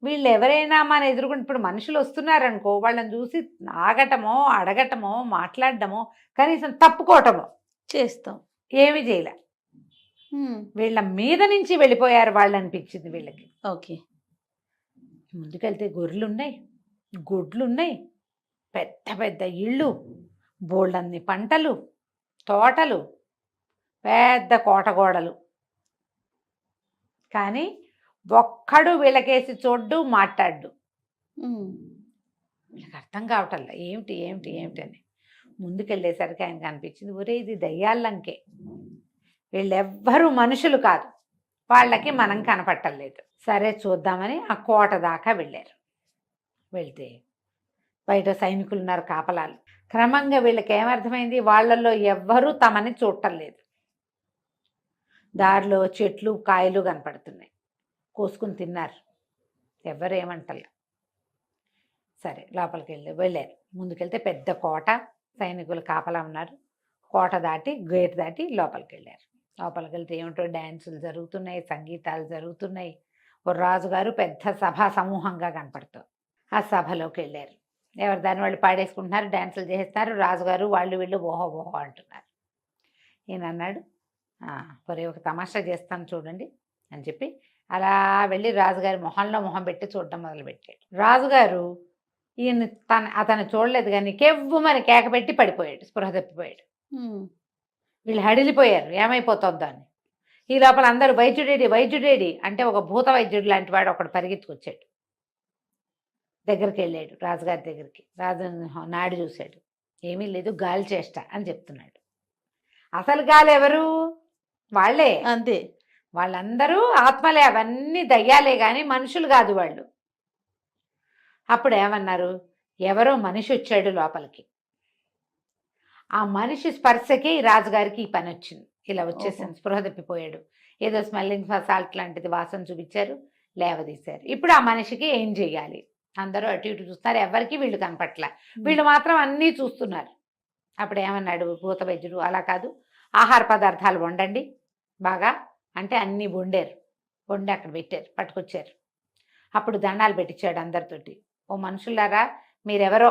వీళ్ళు ఎవరైనా మన ఎదురుకుంటూ ఇప్పుడు మనుషులు వస్తున్నారనుకో, వాళ్ళని చూసి ఆగటమో, అడగటమో, మాట్లాడటమో, కనీసం తప్పుకోవటమో చేస్తాం. ఏమీ చేయలే. వీళ్ళ మీద నుంచి వెళ్ళిపోయారు వాళ్ళు అనిపించింది వీళ్ళకి. ఓకే. ముందుకెళ్తే గొర్రెలున్నాయి, గుడ్లున్నాయి, పెద్ద పెద్ద ఇళ్ళు, బోల్డన్ని పంటలు, తోటలు, పెద్ద కోటగోడలు. కానీ ఒక్కడు వీళ్ళకేసి చూడ్డు, మాట్లాడ్డు. వీళ్ళకి అర్థం కావటల్లా ఏమిటి ఏమిటి ఏమిటి అని. ముందుకెళ్ళేసరికి ఆయనకు అనిపించింది, ఒరే ఇది దయ్యాలంకే, వీళ్ళెవ్వరూ మనుషులు కాదు, వాళ్ళకి మనం కనపట్టలేదు. సరే చూద్దామని ఆ కోట దాకా వెళ్ళారు. వెళ్తే బయట సైనికులు ఉన్నారు, కాపలాలు. క్రమంగా వీళ్ళకి ఏమర్థమైంది, వాళ్ళల్లో ఎవ్వరూ తమని చూడటం లేదు. దారిలో చెట్లు కాయలు కనపడుతున్నాయి, కోసుకుని తిన్నారు, ఎవ్వరు ఏమంటలే. సరే లోపలికి వెళ్ళారు. ముందుకెళ్తే పెద్ద కోట, సైనికులు కాపలా ఉన్నారు. కోట దాటి గేట్ దాటి లోపలికి వెళ్ళారు. లోపలికి వెళ్తే ఏమిటో డ్యాన్సులు జరుగుతున్నాయి, సంగీతాలు జరుగుతున్నాయి. ఓ రాజుగారు పెద్ద సభా సమూహంగా కనపడుతుంది. ఆ సభలోకి వెళ్ళారు. ఎవరి దాన్ని వాళ్ళు పాడేసుకుంటున్నారు, డ్యాన్సులు చేస్తారు. రాజుగారు వాళ్ళు వీళ్ళు ఓహో ఓహో అంటున్నారు. ఈయన అన్నాడు, పొరే ఒక తమాషా చేస్తాను చూడండి అని చెప్పి అలా వెళ్ళి రాజుగారి మొహంలో మొహం పెట్టి చూడడం మొదలుపెట్టాడు. రాజుగారు ఈయన అతను చూడలేదు కానీ కెవ్వుమని కేక పెట్టి పడిపోయాడు, స్పృహ తప్పిపోయాడు. వీళ్ళు హడిలిపోయారు ఏమైపోతుందో అని. ఈ లోపల అందరూ వైద్యుడేడి వైద్యుడేడి అంటే ఒక భూత వైద్యుడు లాంటి వాడు ఒకడు పరిగెత్తుకొచ్చాడు. దగ్గరికి వెళ్ళాడు రాజుగారి దగ్గరికి. రాజు నాడి చూశాడు, ఏమీ లేదు, గాలి చేష్ట అని చెప్తున్నాడు. అసలు గాలి ఎవరు? వాళ్ళే, అంతే. వాళ్ళందరూ ఆత్మలే, అవన్నీ దయ్యాలే కానీ మనుషులు కాదు వాళ్ళు. అప్పుడు ఏమన్నారు, ఎవరో మనిషి వచ్చాడు లోపలికి. ఆ మనిషి స్పర్శకి రాజుగారికి ఈ పని వచ్చింది. ఇలా వచ్చేసింది, స్పృహ తప్పిపోయాడు. ఏదో స్మెల్లింగ్ సాల్ట్ లాంటిది వాసన చూపించారు, లేవదీశారు. ఇప్పుడు ఆ మనిషికి ఏం చెయ్యాలి? అందరూ అటు ఇటు చూస్తున్నారు, ఎవరికి వీళ్ళు కనపట్ల, వీళ్ళు మాత్రం అన్నీ చూస్తున్నారు. అప్పుడు ఏమన్నాడు భూత వైద్యుడు, అలా కాదు, ఆహార పదార్థాలు వండండి బాగా అంటే అన్నీ వండారు. వండి అక్కడ పెట్టారు, పట్టుకొచ్చారు. అప్పుడు దండాలు పెట్టించాడు అందరితోటి. ఓ మనుషులారా, మీరెవరో,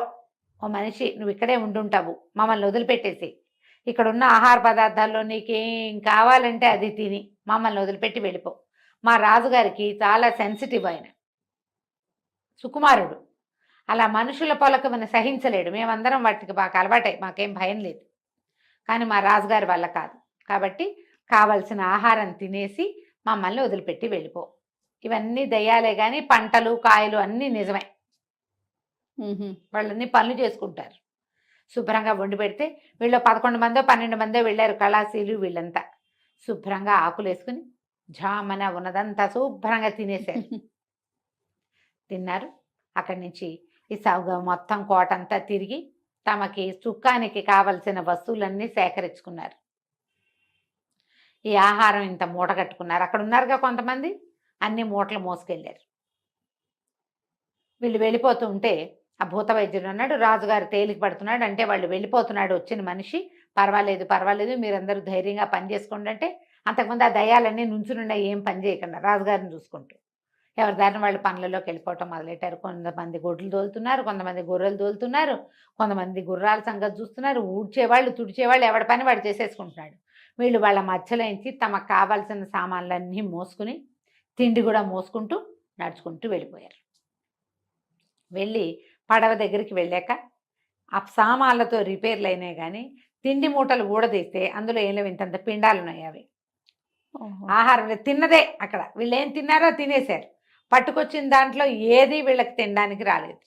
ఓ మనిషి నువ్వు ఇక్కడే ఉండుంటావు, మమ్మల్ని వదిలిపెట్టేసి ఇక్కడ ఉన్న ఆహార పదార్థాల్లో నీకేం కావాలంటే అది తిని మమ్మల్ని వదిలిపెట్టి వెళ్ళిపో. మా రాజుగారికి చాలా సెన్సిటివ్, ఆయన సుకుమారుడు, అలా మనుషుల పొలకమని సహించలేడు. మేమందరం వాటికి బాగా అలవాటై మాకేం భయం లేదు, కానీ మా రాజుగారి వల్ల కాదు. కాబట్టి కావలసిన ఆహారం తినేసి మమ్మల్ని వదిలిపెట్టి వెళ్ళిపో. ఇవన్నీ దయ్యాలే కానీ పంటలు కాయలు అన్నీ నిజమే. వాళ్ళన్నీ పనులు చేసుకుంటారు. శుభ్రంగా వండి పెడితే వీళ్ళు 11 మందో 12 మందో వెళ్ళారు, కళాశీలు వీళ్ళంతా. శుభ్రంగా ఆకులు వేసుకుని జామన ఉన్నదంతా శుభ్రంగా తినేశారు. తిన్నారు. అక్కడి నుంచి ఈ సౌగా మొత్తం కోటంతా తిరిగి తమకి చుక్కానికి కావలసిన వస్తువులన్నీ సేకరించుకున్నారు. ఈ ఆహారం ఇంత మూట కట్టుకున్నారు. అక్కడ ఉన్నారుగా కొంతమంది, అన్ని మూటలు మోసుకెళ్ళారు. వీళ్ళు వెళ్ళిపోతూ ఉంటే ఆ భూత వైద్యుడు అన్నాడు, రాజుగారు తేలిక పడుతున్నాడు అంటే వాళ్ళు వెళ్ళిపోతున్నాడు వచ్చిన మనిషి, పర్వాలేదు పర్వాలేదు మీరందరూ ధైర్యంగా పని చేసుకోండి అంటే, అంతకుముందు ఆ దయ్యాలన్నీ నుంచునున్నాయి ఏం పని చేయకుండా రాజుగారిని చూసుకుంటూ. ఎవరి దారిని వాళ్ళు పనులలోకి వెళ్ళిపోవటం మొదలెట్టారు. కొంతమంది గొడ్లు తోలుతున్నారు, కొంతమంది గొర్రెలు తోలుతున్నారు, కొంతమంది గుర్రాల సంగతి చూస్తున్నారు. ఊడ్చేవాళ్ళు తుడిచేవాళ్ళు ఎవడి పని వాడు చేసేసుకుంటున్నాడు. వీళ్ళు వాళ్ళ మధ్యలో నుంచి తమకు కావాల్సిన సామాన్లన్నీ మోసుకుని తిండి కూడా మోసుకుంటూ నడుచుకుంటూ వెళ్ళిపోయారు. వెళ్ళి పడవ దగ్గరికి వెళ్ళాక ఆ సామాన్లతో రిపేర్లు అయినాయి కానీ తిండి మూటలు ఊడదీస్తే అందులో ఏం లేవు, ఇంతంత పిండాలు ఉన్నాయి. అవి ఆహారం తిన్నదే. అక్కడ వీళ్ళు ఏం తిన్నారో తినేశారు. పట్టుకొచ్చిన దాంట్లో ఏది వీళ్ళకి తినడానికి రాలేదు.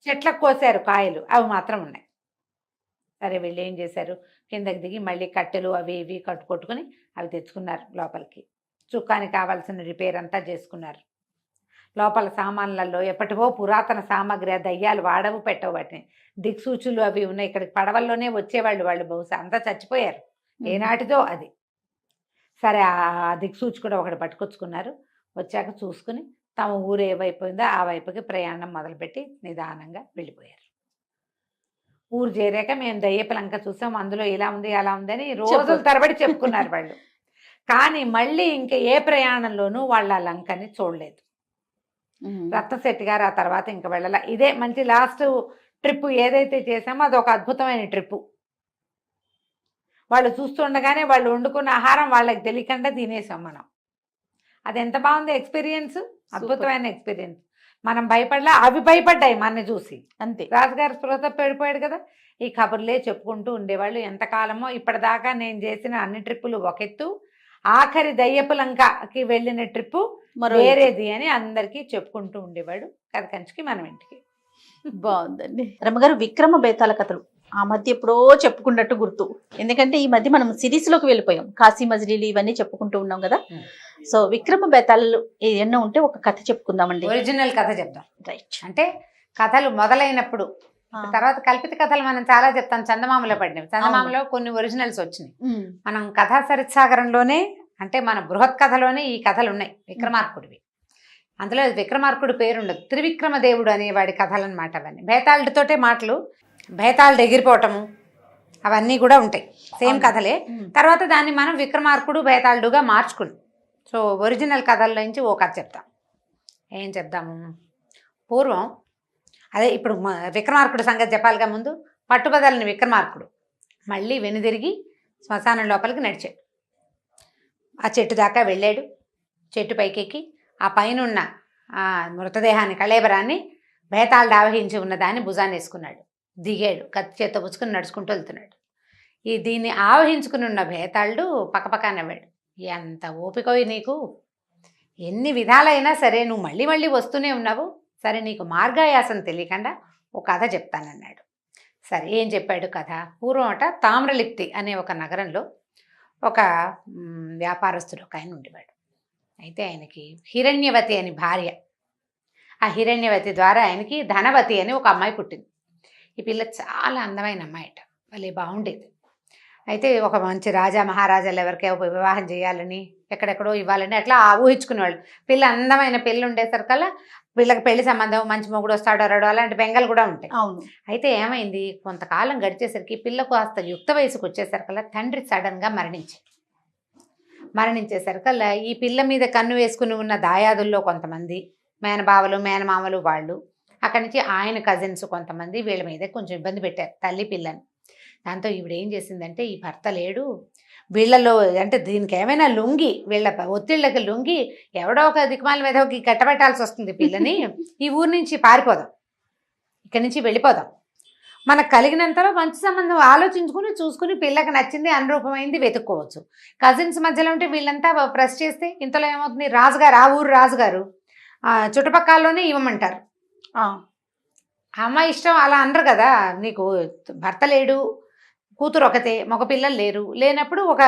చెట్లకు కోసారు కాయలు, అవి మాత్రం ఉన్నాయి. సరే వీళ్ళు ఏం చేశారు, కిందకి దిగి మళ్ళీ కట్టెలు అవి ఇవి కట్టుకొట్టుకుని అవి తెచ్చుకున్నారు లోపలికి. చుక్కానికి కావాల్సిన రిపేర్ అంతా చేసుకున్నారు. లోపల సామాన్లలో ఎప్పటివో పురాతన సామాగ్రి, దయ్యాలు వాడవు పెట్టవు, వాటిని దిక్సూచులు అవి ఉన్నాయి. ఇక్కడికి పడవల్లోనే వచ్చేవాళ్ళు వాళ్ళు, బహుశా అంతా చచ్చిపోయారు ఏనాటిదో అది. సరే ఆ దిక్సూచి కూడా ఒకటి పట్టుకొచ్చుకున్నారు. వచ్చాక చూసుకుని తమ ఊరు ఏ వైపు ఉందో ఆ వైపుకి ప్రయాణం మొదలుపెట్టి నిదానంగా వెళ్ళిపోయారు. ఊరు చేరాక మేము దయ్యపు లంక చూసాం, అందులో ఇలా ఉంది అలా ఉంది అని రోజుల తరబడి చెప్పుకున్నారు వాళ్ళు. కానీ మళ్ళీ ఇంకా ఏ ప్రయాణంలోనూ వాళ్ళు ఆ లంకని చూడలేదు. రత్నశెట్టి గారు ఆ తర్వాత ఇంకా వెళ్ళాల. ఇదే మంచి లాస్ట్ ట్రిప్ ఏదైతే చేసామో అది ఒక అద్భుతమైన ట్రిప్పు. వాళ్ళు చూస్తుండగానే వాళ్ళు వండుకున్న ఆహారం వాళ్ళకి తెలియకుండా తినేసాం మనం. అది ఎంత బాగుంది ఎక్స్పీరియన్స్, అద్భుతమైన ఎక్స్పీరియన్స్. మనం భయపడలా, అవి భయపడ్డాయి మనని చూసి. అంతే. రాజుగారు స్పృహ పడిపోయాడు కదా. ఈ కబుర్లే చెప్పుకుంటూ ఉండేవాళ్ళు ఎంతకాలమో. ఇప్పటిదాకా నేను చేసిన అన్ని ట్రిప్పులు ఒక ఎత్తు, ఆఖరి దయ్యపు లంకకి వెళ్ళిన ట్రిప్పు వేరేది అని అందరికీ చెప్పుకుంటూ ఉండేవాడు. కథ కంచికి మనం ఇంటికి. బాగుందండి. రమ్మగారు, విక్రమ బేతాళ కథలు ఆ మధ్య ఎప్పుడో చెప్పుకున్నట్టు గుర్తు. ఎందుకంటే ఈ మధ్య మనం సిరీస్ లోకి వెళ్ళిపోయాం. కాశీ మజిలీలు ఇవన్నీ చెప్పుకుంటూ ఉన్నాం కదా. సో విక్రమ బేతాళాలు ఏమన్నా ఉంటే ఒక కథ చెప్పుకుందామండి. ఒరిజినల్ కథ చెప్దాం. రైట్. అంటే కథలు మొదలైనప్పుడు తర్వాత కల్పిత కథలు మనం చాలా చెప్తాం. చందమామలో పడినవి. చందమామలో కొన్ని ఒరిజినల్స్ వచ్చినాయి. మనం కథా సరిత్సాగరంలోనే అంటే మన బృహత్ కథలోనే ఈ కథలు ఉన్నాయి. విక్రమార్కుడివి. అందులో విక్రమార్కుడు పేరుండదు, త్రివిక్రమ దేవుడు అనేవాడి కథలు అనమాట. అవన్నీ బేతాళుడితోటే మాటలు, బేతాళుడు ఎగిరిపోవటము అవన్నీ కూడా ఉంటాయి. సేమ్ కథలే. తర్వాత దాన్ని మనం విక్రమార్కుడు బేతాళుడుగా మార్చుకున్నాం. సో ఒరిజినల్ కథల్లో నుంచి ఓ కథ చెప్తాం. ఏం చెప్దాము? పూర్వం అదే ఇప్పుడు విక్రమార్కుడు సంగతి చెప్పాలిగా. ముందు పట్టుబదలని విక్రమార్కుడు మళ్ళీ వెనుదిరిగి శ్మశానం లోపలికి నడిచాడు. ఆ చెట్టు దాకా వెళ్ళాడు. చెట్టు పైకెక్కి ఆ పైనున్న ఆ మృతదేహాన్ని, కళేబరాన్ని బేతాళుడు ఆవహించి ఉన్న దాన్ని భుజాన్ని వేసుకున్నాడు. దిగాడు. కత్తి చేత్తో పుచ్చుకుని నడుచుకుంటూ వెళ్తున్నాడు. దీన్ని ఆవహించుకుని ఉన్న బేతాళుడు పక్కపక్క నవ్వాడు. ఎంత ఓపికవి నీకు, ఎన్ని విధాలైనా సరే నువ్వు మళ్ళీ మళ్ళీ వస్తూనే ఉన్నావు. సరే నీకు మార్గాయాసం తెలియకుండా ఒక కథ చెప్తానన్నాడు. సరే ఏం చెప్పాడు కథ? పూర్వం తామ్రలిప్తి అనే ఒక నగరంలో ఒక వ్యాపారస్తుడు ఒక ఆయన ఉండేవాడు. అయితే ఆయనకి హిరణ్యవతి అని భార్య. ఆ హిరణ్యవతి ద్వారా ఆయనకి ధనవతి అని ఒక అమ్మాయి పుట్టింది. ఈ పిల్ల చాలా అందమైన అమ్మాయిట, భలే బాగుండేది. అయితే ఒక మంచి రాజా మహారాజాలు ఎవరికైనా వివాహం చేయాలని, ఎక్కడెక్కడో ఇవ్వాలని అట్లా ఊహించుకునేవాళ్ళు. పిల్ల అందమైన పిల్ల ఉండేసరికల్లా వీళ్ళకి పెళ్లి సంబంధం, మంచి మొగుడు వస్తాడో రాడో అలాంటి బెంగలు కూడా ఉంటాయి. అవును. అయితే ఏమైంది, కొంతకాలం గడిచేసరికి పిల్లకు కాస్త యుక్త వయసుకు వచ్చేసరికల్లా తండ్రి సడన్గా మరణించేసరికల్లా ఈ పిల్ల మీద కన్ను వేసుకుని ఉన్న దాయాదుల్లో కొంతమంది మేనబావలు మేనమామలు వాళ్ళు, అక్కడి నుంచి ఆయన కజిన్స్ కొంతమంది వీళ్ళ మీద కొంచెం ఇబ్బంది పెట్టారు తల్లి పిల్లని. దాంతో ఈవిడ ఏం చేసిందంటే, ఈ భర్త లేడు వీళ్ళలో అంటే దీనికి ఏమైనా లొంగి, వీళ్ళ ఒత్తిళ్ళకి లొంగి ఎవడో ఒక దిక్మాల మీద కట్టబెట్టాల్సి వస్తుంది పిల్లని. ఈ ఊరి నుంచి పారిపోదాం, ఇక్కడి నుంచి వెళ్ళిపోదాం, మనకు కలిగినంతలో మంచి సంబంధం ఆలోచించుకుని చూసుకుని పిల్లకి నచ్చింది అనురూపమైంది వెతుక్కోవచ్చు. కజిన్స్ మధ్యలో ఉంటే వీళ్ళంతా ప్రెస్ చేస్తే ఇంతలో ఏమవుతుంది, రాజుగారు ఆ ఊరు రాజుగారు చుట్టుపక్కలలోనే ఇవ్వమంటారు. అమ్మాయి ఇష్టం అలా అనరు కదా. నీకు భర్త లేడు, కూతురు ఒకతే, మగ పిల్లలు లేనప్పుడు ఒక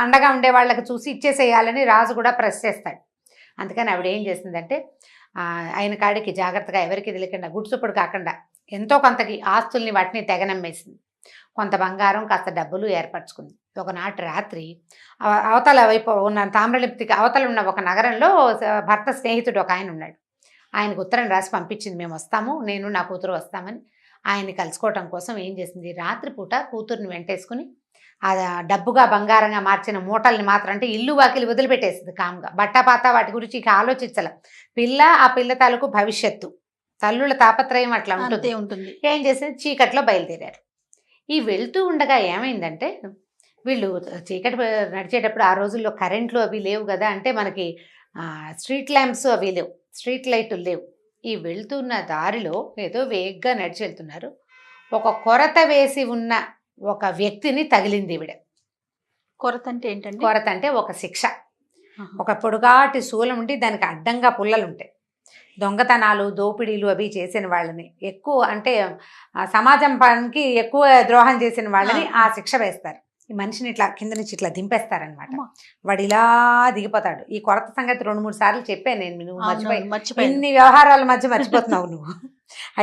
అండగా ఉండే వాళ్ళకి చూసి ఇచ్చేసేయాలని రాజు కూడా ప్రెస్ చేస్తాడు. అందుకని ఆవిడ ఏం చేసిందంటే, ఆయన కాడికి జాగ్రత్తగా ఎవరికి తెలియకుండా గుడ్సుప్పుడు కాకుండా ఎంతో కొంతకి ఆస్తుల్ని వాటిని తెగనమ్మేసింది. కొంత బంగారం కాస్త డబ్బులు ఏర్పరచుకుంది. ఒకనాటి రాత్రి అవతల వైపు ఉన్న తామ్రలిప్తికి అవతల ఉన్న ఒక నగరంలో భర్త స్నేహితుడు ఒక ఆయన ఉన్నాడు. ఆయనకు ఉత్తరం రాసి పంపించింది, మేము వస్తాము, నేను నా కూతురు వస్తామని. ఆయన్ని కలుసుకోవటం కోసం ఏం చేసింది, రాత్రిపూట కూతుర్ని వెంటేసుకుని ఆ డబ్బుగా బంగారంగా మార్చిన మూటల్ని మాత్రం అంటే ఇల్లు వాకిలి వదిలిపెట్టేసింది కామ్గా. బట్టపాత వాటి గురించి ఇక ఆలోచించాల. పిల్ల, ఆ పిల్ల తాలూకు భవిష్యత్తు, తల్లుల తాపత్రయం అట్లా ఉంటుంది. ఏం చేసింది, చీకట్లో బయలుదేరారు. ఈ వెళ్తూ ఉండగా ఏమైందంటే, వీళ్ళు చీకటి నడిచేటప్పుడు ఆ రోజుల్లో కరెంట్లు అవి లేవు కదా, అంటే మనకి స్ట్రీట్ ల్యాంప్స్ అవి లేవు, స్ట్రీట్ లైట్లు లేవు. ఈ వెళ్తున్న దారిలో ఏదో వేగ్గా నడిచి వెళ్తున్నారు. ఒక కొరత వేసి ఉన్న ఒక వ్యక్తిని తగిలింది ఈవిడ. కొరత అంటే ఏంటంటే? కొరత అంటే ఒక శిక్ష. ఒక పొడుగాటి శూలం ఉండి దానికి అడ్డంగా పుల్లలు ఉంటాయి. దొంగతనాలు, దోపిడీలు అవి చేసిన వాళ్ళని, ఎక్కువ అంటే సమాజం పనికి ఎక్కువ ద్రోహం చేసిన వాళ్ళని ఆ శిక్ష వేస్తారు. ఈ మనిషిని ఇట్లా కింద నుంచి ఇట్లా దింపేస్తారనమాట. వాడు ఇలా దిగిపోతాడు. ఈ కొరత సంగతి 2-3 సార్లు చెప్పాను నేను, నువ్వు మర్చిపోయి ఇన్ని వ్యవహారాల మధ్య మర్చిపోతున్నావు నువ్వు.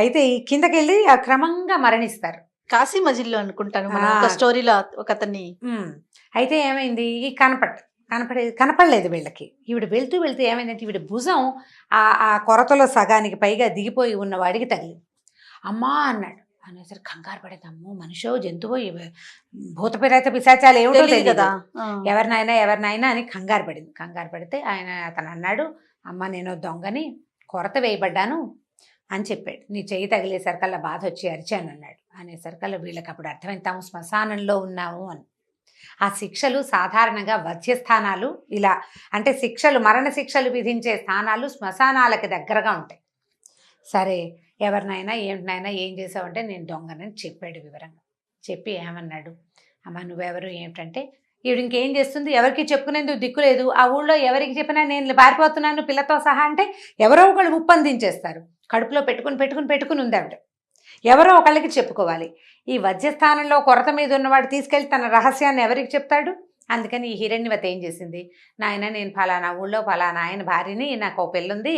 అయితే ఈ కిందకి వెళ్ళి క్రమంగా మరణిస్తారు. కాశీ మజిల్లో అనుకుంటాను స్టోరీలో ఒక అతన్ని. అయితే ఏమైంది, ఈ కనపట్టు కనపడలేదు వీళ్ళకి. ఈవిడ వెళ్తూ వెళ్తూ ఏమైందంటే ఈవిడ భుజం ఆ కొరతలో సగానికి పైగా దిగిపోయి ఉన్న వాడికి తగిలింది. అమ్మా అన్నాడు. అనేసరికి కంగారు పడేది. అమ్మో మనిషో జంతువో భూత పిశాచ పిశాచాలు ఏమిటో తెలీదు తెలియదు కదా. ఎవరినైనా అని కంగారు పడింది. కంగారు పడితే అతను అన్నాడు, అమ్మ నేను దొంగని, కొరత వేయబడ్డాను అని చెప్పాడు. నీ చెయ్యి తగిలేసరికల్లా బాధ వచ్చి అరిచాను అన్నాడు. అనేసరికల్లా వీళ్ళకి అప్పుడు అర్థమైంది తాము శ్మశానంలో ఉన్నాము అని. ఆ శిక్షలు సాధారణంగా వధ్యస్థానాలు ఇలా అంటే మరణ శిక్షలు విధించే స్థానాలు శ్మశానాలకి దగ్గరగా ఉంటాయి. సరే ఎవరినైనా ఏమిటినైనా ఏం చేసావంటే నేను దొంగనని చెప్పాడు వివరంగా. చెప్పి ఏమన్నాడు, అమ్మ నువ్వెవరు ఏమిటంటే ఈవిడ ఇంకేం చేస్తుంది, ఎవరికి చెప్పుకునేందుకు దిక్కు లేదు. ఆ ఊళ్ళో ఎవరికి చెప్పినా నేను పారిపోతున్నాను పిల్లతో సహా అంటే ఎవరో ఒకళ్ళు ముప్పందించేస్తారు. కడుపులో పెట్టుకుని ఉంది ఆవిడ. ఎవరో ఒకళ్ళకి చెప్పుకోవాలి. ఈ వధ్యస్థానంలో కొరత మీద ఉన్నవాడు తీసుకెళ్ళి తన రహస్యాన్ని ఎవరికి చెప్తాడు? అందుకని ఈ హిరణ్యవతి ఏం చేసింది, నాయన నేను ఫలానా ఊళ్ళో ఫలానా ఆయన భార్యని, నాకు ఒక పిల్లుంది,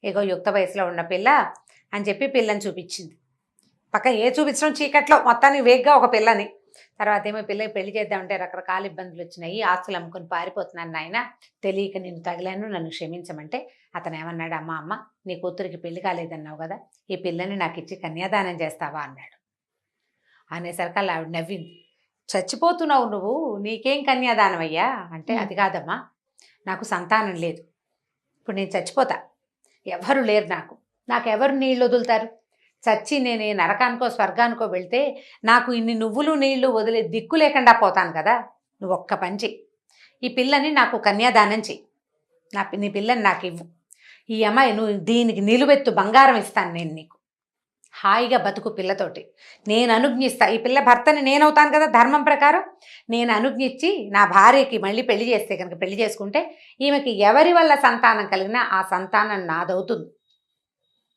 ఏగో యుక్త వయసులో ఉన్న పిల్ల అని చెప్పి పిల్లని చూపించింది. చూపించడం చీకట్లో మొత్తానికి వేగ్గా ఒక పిల్లని. తర్వాత ఏమో పిల్లకి పెళ్లి చేద్దామంటే రకరకాల ఇబ్బందులు వచ్చినాయి, ఆస్తులు అమ్ముకొని పారిపోతున్నాను నాయన, తెలియక నేను తగిలాను, నన్ను క్షమించమంటే అతను ఏమన్నాడు, అమ్మ నీ కూతురికి పెళ్లి కాలేదన్నావు కదా, ఈ పిల్లని నాకు ఇచ్చి కన్యాదానం చేస్తావా అన్నాడు. అనేసరికి అలా ఆవిడ నవ్వింది. చచ్చిపోతున్నావు నువ్వు, నీకేం కన్యాదానం అయ్యా అంటే, అది కాదమ్మా నాకు సంతానం లేదు, ఇప్పుడు నేను చచ్చిపోతా, ఎవరు లేరు నాకెవరు నీళ్ళు వదులుతారు, చచ్చి నేను నరకానికో స్వర్గానికో వెళ్తే నాకు ఇన్ని నువ్వులు నీళ్లు వదిలే దిక్కు లేకుండా పోతాను కదా, నువ్వు ఒక్క పని చెయ్యి, ఈ పిల్లని నాకు కన్యాదానం చెయ్యి, నీ పిల్లని నాకు ఇవ్వు, ఈ అమ్మాయి నువ్వు దీనికి నిలువెత్తు బంగారం ఇస్తాను నేను నీకు, హాయిగా బతుకు పిల్లతోటి, నేను అనుజ్ఞిస్తా, ఈ పిల్ల భర్తని నేనవుతాను కదా ధర్మం ప్రకారం, నేను అనుజ్ఞించి నా భార్యకి మళ్ళీ పెళ్లి చేస్తే కనుక పెళ్లి చేసుకుంటే ఈమెకి ఎవరి వల్ల సంతానం కలిగినా ఆ సంతానం నాదవుతుంది.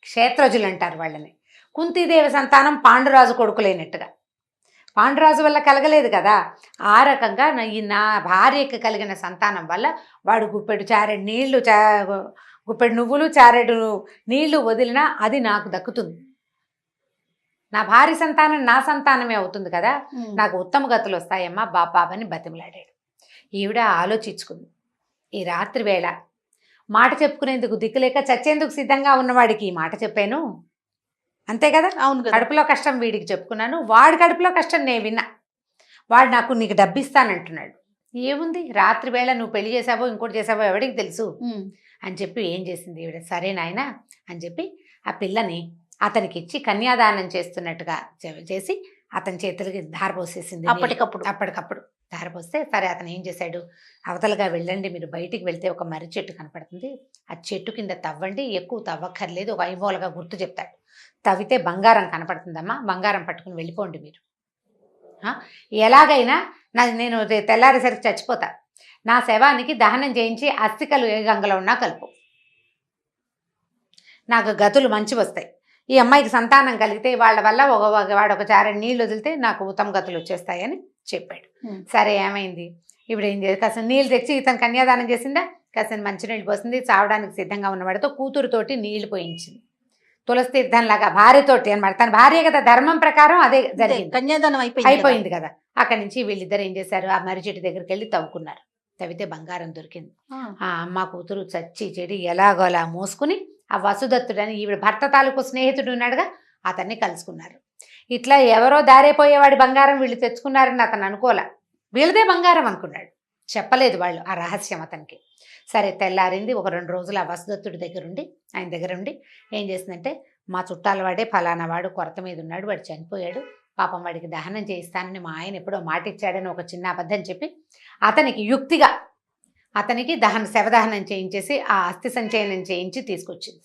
క్షేత్రజులు అంటారు వాళ్ళని. కుంతీదేవి సంతానం పాండురాజు కొడుకులైనట్టుగా, పాండురాజు వల్ల కలగలేదు కదా, ఆ రకంగా నా భార్యకి కలిగిన సంతానం వల్ల వాడు గుప్పెడు నువ్వులు చారెడు నీళ్లు వదిలినా అది నాకు దక్కుతుంది, నా భార్య సంతానం నా సంతానమే అవుతుంది కదా, నాకు ఉత్తమ గతులు వస్తాయమ్మా బాబాని బతిమలాడాడు. ఈవిడ ఆలోచించుకుంది. ఈ రాత్రి వేళ మాట చెప్పుకునేందుకు దిక్కులేక చచ్చేందుకు సిద్ధంగా ఉన్నవాడికి ఈ మాట చెప్పాను, అంతే కదా, అవును, కడుపులో కష్టం వీడికి చెప్పుకున్నాను, వాడి కడుపులో కష్టం నేను విన్నా, వాడు నీకు డబ్బిస్తానంటున్నాడు, ఏముంది రాత్రి వేళ నువ్వు పెళ్లి చేసావో ఇంకోటి చేసావో ఎవడికి తెలుసు అని చెప్పి ఏం చేసింది ఈవిడ, సరే నాయనా అని చెప్పి ఆ పిల్లని అతనికి ఇచ్చి కన్యాదానం చేస్తున్నట్టుగా చేసి అతని చేతులకి ధారపోసేసింది. అప్పటికప్పుడు ధారపోస్తే సరే అతను ఏం చేశాడు, అవతలగా వెళ్ళండి, మీరు బయటికి వెళ్తే ఒక మర్రి చెట్టు కనపడుతుంది, ఆ చెట్టు కింద తవ్వండి, ఎక్కువ తవ్వక్కర్లేదు, ఒక ఐమూలగా గుర్తు చెప్తాడు, తవ్వితే బంగారం కనపడుతుందమ్మా, బంగారం పట్టుకుని వెళ్ళిపోండి మీరు, ఎలాగైనా నేను తెల్లారేసరికి చచ్చిపోతా, నా శవానికి దహనం చేయించి అస్థికలు ఏ గంగలో ఉన్నా కలుపు, నాకు గతులు మంచి వస్తాయి, ఈ అమ్మాయికి సంతానం కలిగితే వాళ్ళ వల్ల వాడు ఒక చారెడు నీళ్ళు వదిలితే నాకు ఉత్తమ గతులు వచ్చేస్తాయని చెప్పాడు. సరే ఏమైంది, ఇప్పుడు ఏం చేసి కాసిన నీళ్ళు తెచ్చి ఇతను కన్యాదానం చేసిందా, కాసిన మంచినీళ్ళు పోసింది, చావడానికి సిద్ధంగా ఉన్నవాడితో కూతురుతోటి నీళ్లు పోయించింది, తులసి తీర్థంలాగా భార్యతోటి అనమాట, తన భార్య కదా ధర్మం ప్రకారం అదే జరిగింది, కన్యాదానం అయిపోయింది కదా. అక్కడి నుంచి వీళ్ళిద్దరు ఏం చేశారు, ఆ మర్రి చెట్టు దగ్గరికి వెళ్ళి తవ్వుకున్నారు, తవ్వితే బంగారం దొరికింది. ఆ అమ్మ కూతురు చచ్చి చెడి ఎలాగోలా మోసుకుని ఆ వసుదత్తుడని ఈవిడ భర్త తాలూకు స్నేహితుడు ఉన్నాడుగా అతన్ని కలుసుకున్నారు. ఇట్లా ఎవరో దారైపోయేవాడి బంగారం వీళ్ళు తెచ్చుకున్నారని అతను అనుకోలే, వీళ్ళదే బంగారం అనుకున్నాడు, చెప్పలేదు వాళ్ళు ఆ రహస్యం అతనికి. సరే తెల్లారింది, ఒక 2 రోజులు ఆ వసుదత్తుడి ఆయన దగ్గర ఉండి ఏం చేసిందంటే, మా చుట్టాల వాడే ఫలానా వాడు కొరత మీద ఉన్నాడు, వాడు చనిపోయాడు, పాపం వాడికి దహనం చేయిస్తానని మా ఆయన ఎప్పుడో మాట ఇచ్చాడని ఒక చిన్న అబద్ధం చెప్పి అతనికి యుక్తిగా అతనికి శవదహనం చేయించేసి ఆ అస్థి సంచయనం చేయించి తీసుకొచ్చింది,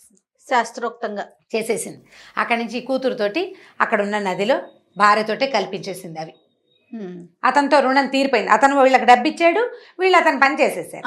శాస్త్రోక్తంగా చేసేసింది. అక్కడి నుంచి కూతురుతోటి అక్కడ ఉన్న నదిలో భార్యతోటే కల్పించేసింది అవి. అతనితో రుణం తీరిపోయింది, అతను వీళ్ళకి డబ్బిచ్చాడు, వీళ్ళు అతను పని చేసేసారు.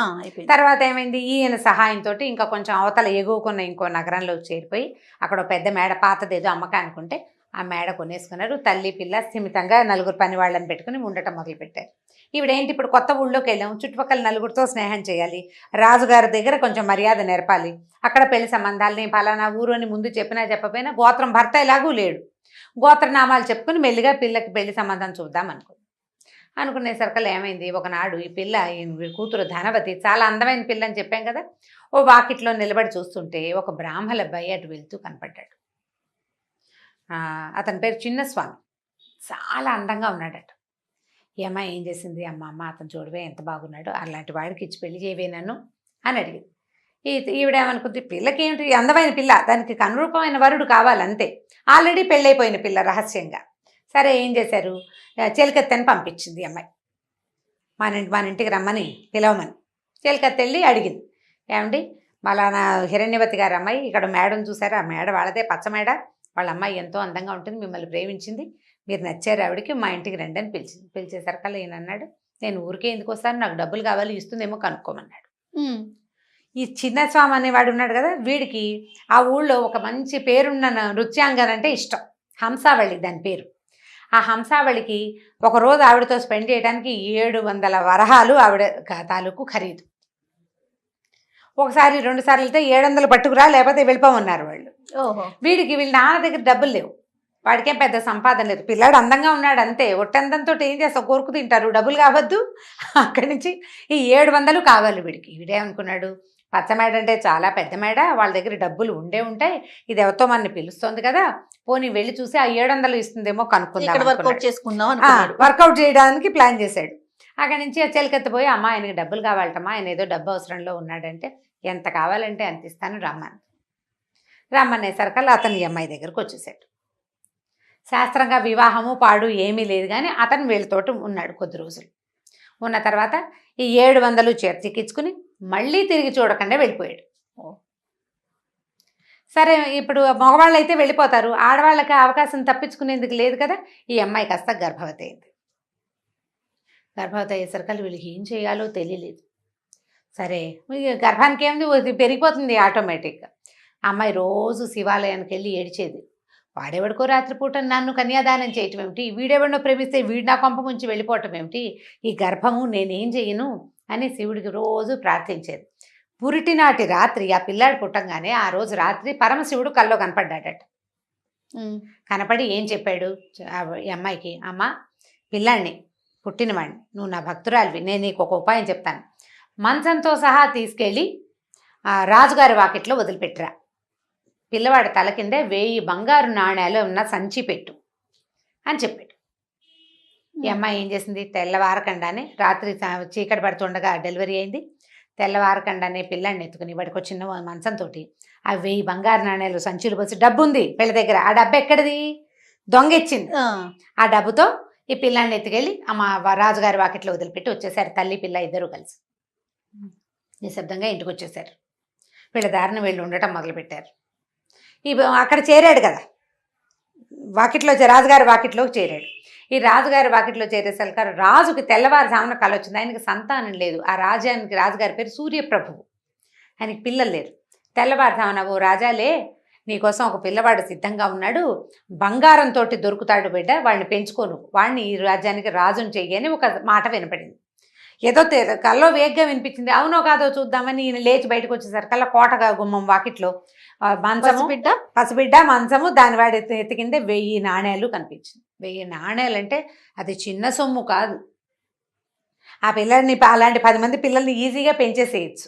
తర్వాత ఏమైంది, ఈయన సహాయంతో ఇంకా కొంచెం అవతల ఎగువకున్న ఇంకో నగరంలోకి చేరిపోయి అక్కడ పెద్ద మేడ పాతదేదో అమ్మకానికి ఉంటే ఆ మేడ కొనేసుకున్నారు. తల్లి పిల్ల స్థిమితంగా 4 పని వాళ్ళని పెట్టుకుని ఉండటం మొదలుపెట్టారు. ఈవిడేంటి ఇప్పుడు కొత్త ఊళ్ళోకి వెళ్ళాం, చుట్టుపక్కల 4 స్నేహం చేయాలి, రాజుగారి దగ్గర కొంచెం మర్యాద నేర్పాలి, అక్కడ పెళ్లి సంబంధాలని ఫలానా ఊరు అని ముందు చెప్పినా చెప్పపోయినా గోత్రం భర్త ఎలాగూ లేడు, గోత్రనామాలు చెప్పుకుని మెల్లిగా పిల్లకి పెళ్లి సంబంధం చూద్దాం అనుకుంది. అనుకునేసరికల్లా ఏమైంది, ఒకనాడు ఈ పిల్ల వీడి కూతురు ధనవతి చాలా అందమైన పిల్ల అని చెప్పాం కదా, ఓ వాకిట్లో నిలబడి చూస్తుంటే ఒక బ్రాహ్మణ అబ్బాయి అటు వెళ్తూ కనపడ్డాడు. అతని పేరు చిన్నస్వామి. చాలా అందంగా ఉన్నాడట. ఈ అమ్మాయి ఏం చేసింది, అమ్మ అతను చూడవే ఎంత బాగున్నాడు, అలాంటి వాడికి ఇచ్చి పెళ్లి చేయవే నన్ను అని అడిగింది. ఈవిడేమనుకుంది, పిల్లకి ఏమిటి అందమైన పిల్ల, దానికి అనురూపమైన వరుడు కావాలంతే. ఆల్రెడీ పెళ్ళైపోయిన పిల్ల రహస్యంగా. సరే ఏం చేశారు, చెలికత్తెని పంపించింది అమ్మాయి. మన ఇంటికి రమ్మని పిలవమని. చెలికత్తె వెళ్ళి అడిగింది, ఏమండి మళ్ళా హిరణ్యవతి గారు అమ్మాయి ఇక్కడ మేడం చూసారా, ఆ మేడ వాళ్ళదే పచ్చ మేడ, వాళ్ళ అమ్మాయి ఎంతో అందంగా ఉంటుంది, మిమ్మల్ని ప్రేమించింది, మీరు నచ్చారు ఆవిడకి, మా ఇంటికి రండి అని పిలిచింది. పిలిచేసరికల్లా ఈయన అన్నాడు, నేను ఊరికే ఎందుకు వస్తాను, నాకు డబ్బులు కావాలి, ఇస్తుందేమో కనుక్కోమన్నాడు. ఈ చిన్నస్వామి అనేవాడు ఉన్నాడు కదా, వీడికి ఆ ఊళ్ళో ఒక మంచి పేరున్న నృత్యాంగన అంటే ఇష్టం, హంసావళి దాని పేరు. ఆ హంసావళికి ఒకరోజు ఆవిడతో స్పెండ్ చేయడానికి 700 వరహాలు ఆవిడ తాలూకు ఖరీదు. ఒకసారి 2 సార్లు వెళ్తే 700 పట్టుకురా లేకపోతే వెళ్ళిపోమన్నారు వాళ్ళు. వీళ్ళ నాన్న దగ్గర డబ్బులు లేవు, వాడికేం పెద్ద సంపాదన లేదు, పిల్లాడు అందంగా ఉన్నాడు అంతే, ఒట్టందంతో ఏం చేస్తావు, కొరుకు తింటారు, డబ్బులు కావద్దు. అక్కడి నుంచి ఈ 700 కావాలి వీడికి. వీడేమనుకున్నాడు, పచ్చమేడ అంటే చాలా పెద్ద మేడ, వాళ్ళ దగ్గర డబ్బులు ఉంటాయి, ఇది ఎవరితో మనని పిలుస్తోంది కదా, పోనీ వెళ్ళి చూసి ఆ 700 ఇస్తుందేమో కనుక్కుందాం, వర్కౌట్ చేయడానికి ప్లాన్ చేశాడు. అక్కడి నుంచి ఆ చెలికెత్తిపోయి, అమ్మ ఆయనకి డబ్బులు కావాలటమ్మా, ఆయన ఏదో డబ్బు అవసరంలో ఉన్నాడంటే, ఎంత కావాలంటే అంత ఇస్తాను రమ్మనేసరికల్లా అతను ఈ అమ్మాయి దగ్గరకు వచ్చేసాడు. శాస్త్రంగా వివాహము పాడు ఏమీ లేదు, కానీ అతను వీళ్ళతోటి ఉన్నాడు కొద్ది రోజులు. ఉన్న తర్వాత ఈ 700 చేర్చిక్కించుకుని మళ్ళీ తిరిగి చూడకుండా వెళ్ళిపోయాడు. సరే ఇప్పుడు మగవాళ్ళు అయితే వెళ్ళిపోతారు, ఆడవాళ్ళకి అవకాశం తప్పించుకునేందుకు లేదు కదా. ఈ అమ్మాయి కాస్త గర్భవతి అయింది. గర్భవతి అయ్యేసరికి వీళ్ళకి ఏం చేయాలో తెలియలేదు. సరే గర్భానికి ఏమిటి పెరిగిపోతుంది ఆటోమేటిక్గా. అమ్మాయి రోజు శివాలయానికి వెళ్ళి ఏడ్చేది, వాడెవడికో రాత్రిపూట నన్ను కన్యాదానం చేయటం ఏమిటి, వీడెవడినో ప్రేమిస్తే వీడు నా కొంప ముంచి వెళ్ళిపోవటం ఏమిటి, ఈ గర్భము నేనేం చేయను అని శివుడికి రోజు ప్రార్థించేది. పురిటినాటి రాత్రి ఆ పిల్లాడు పుట్టంగానే ఆ రోజు రాత్రి పరమశివుడు కల్లో కనపడ్డాడట. కనపడి ఏం చెప్పాడు ఈ అమ్మాయికి, అమ్మ పిల్లాడిని పుట్టినవాడిని, నువ్వు నా భక్తురాలివి, నేను నీకు ఒక ఉపాయం చెప్తాను, మంచంతో సహా తీసుకెళ్ళి రాజుగారి వాకిట్లో వదిలిపెట్టరా, పిల్లవాడి తల కింద 1000 బంగారు నాణ్యాలు ఉన్న సంచి పెట్టు అని చెప్పాడు. ఈ అమ్మాయి ఏం చేసింది, తెల్లవారకండానే రాత్రి చీకటి పడుతుండగా డెలివరీ అయింది. తెల్లవారకండానే పిల్లాడిని ఎత్తుకుని వాడికి చిన్న మంచంతో ఆ 1000 బంగారు నాణ్యాలు సంచులు పోసి, డబ్బు ఉంది పిల్ల దగ్గర, ఆ డబ్బు ఎక్కడిది, దొంగ ఇచ్చింది. ఆ డబ్బుతో ఈ పిల్లాడిని ఎత్తుకెళ్ళి రాజుగారి వాకిట్లో వదిలిపెట్టి వచ్చేసారు. తల్లి పిల్ల ఇద్దరు కలిసి నిశ్శబ్దంగా ఇంటికి వచ్చేసారు. వీళ్ళ దారిన వీళ్ళు ఉండటం మొదలుపెట్టారు. అక్కడ చేరాడు కదా వాకిట్లో, రాజుగారి వాకిట్లోకి చేరాడు. ఈ రాజుగారి వాకిట్లో చేరేసరికి రాజుకి తెల్లవారుజామున కల వచ్చింది. ఆయనకి సంతానం లేదు. ఆ రాజుగారి పేరు సూర్యప్రభువు. ఆయనకి పిల్లలు లేరు. తెల్లవారుజామున, ఓ రాజాలే, నీకోసం ఒక పిల్లవాడు సిద్ధంగా ఉన్నాడు, బంగారంతో దొరుకుతాడు బిడ్డ, వాడిని పెంచుకోను, వాడిని ఈ రాజ్యానికి రాజుని చెయ్యని ఒక మాట వినపడింది. ఏదో కల్లో వేగ్గా వినిపించింది. అవునో కాదో చూద్దామని ఈయన లేచి బయటకు వచ్చేసరికల్లా కోటగా గుమ్మం వాకిట్లో మంచము, పసిబిడ్డ మంచము, దాని వాడి ఎత్తికిందే 1000 నాణ్యాలు కనిపించింది. 1000 నాణ్యాలు అంటే అది చిన్న సొమ్ము కాదు. ఆ పిల్లల్ని అలాంటి 10 మంది పిల్లల్ని ఈజీగా పెంచేసేయచ్చు.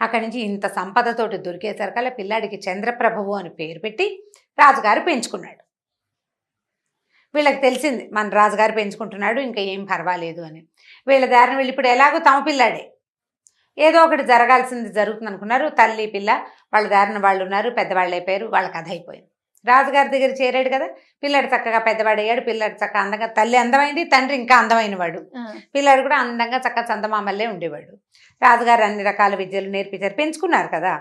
అక్కడి నుంచి ఇంత సంపదతోటి దొరికేసరికల్లా పిల్లాడికి చంద్రప్రభువు అని పేరు పెట్టి రాజుగారు పెంచుకున్నాడు. వీళ్ళకి తెలిసింది మన రాజుగారు పెంచుకుంటున్నాడు, ఇంకా ఏం పర్వాలేదు అని. వీళ్ళ దారిని వీళ్ళు ఇప్పుడు ఎలాగో తమ పిల్లాడే, ఏదో ఒకటి జరగాల్సింది జరుగుతుంది అనుకున్నారు. తల్లి పిల్ల వాళ్ళ దారిన వాళ్ళు ఉన్నారు, పెద్దవాళ్ళు అయిపోయారు, వాళ్ళ కథ అయిపోయింది. రాజుగారి దగ్గర చేరాడు కదా, పిల్లాడు చక్కగా పెద్దవాడయ్యాడు, పిల్లాడు చక్కగా అందంగా, తల్లి అందమైంది, తండ్రి ఇంకా అందమైన వాడు, పిల్లాడు కూడా అందంగా చక్కగా చందమామల్లే ఉండేవాడు. రాజుగారు అన్ని రకాల విద్యలు నేర్పించారు, పెంచుకున్నారు కదా.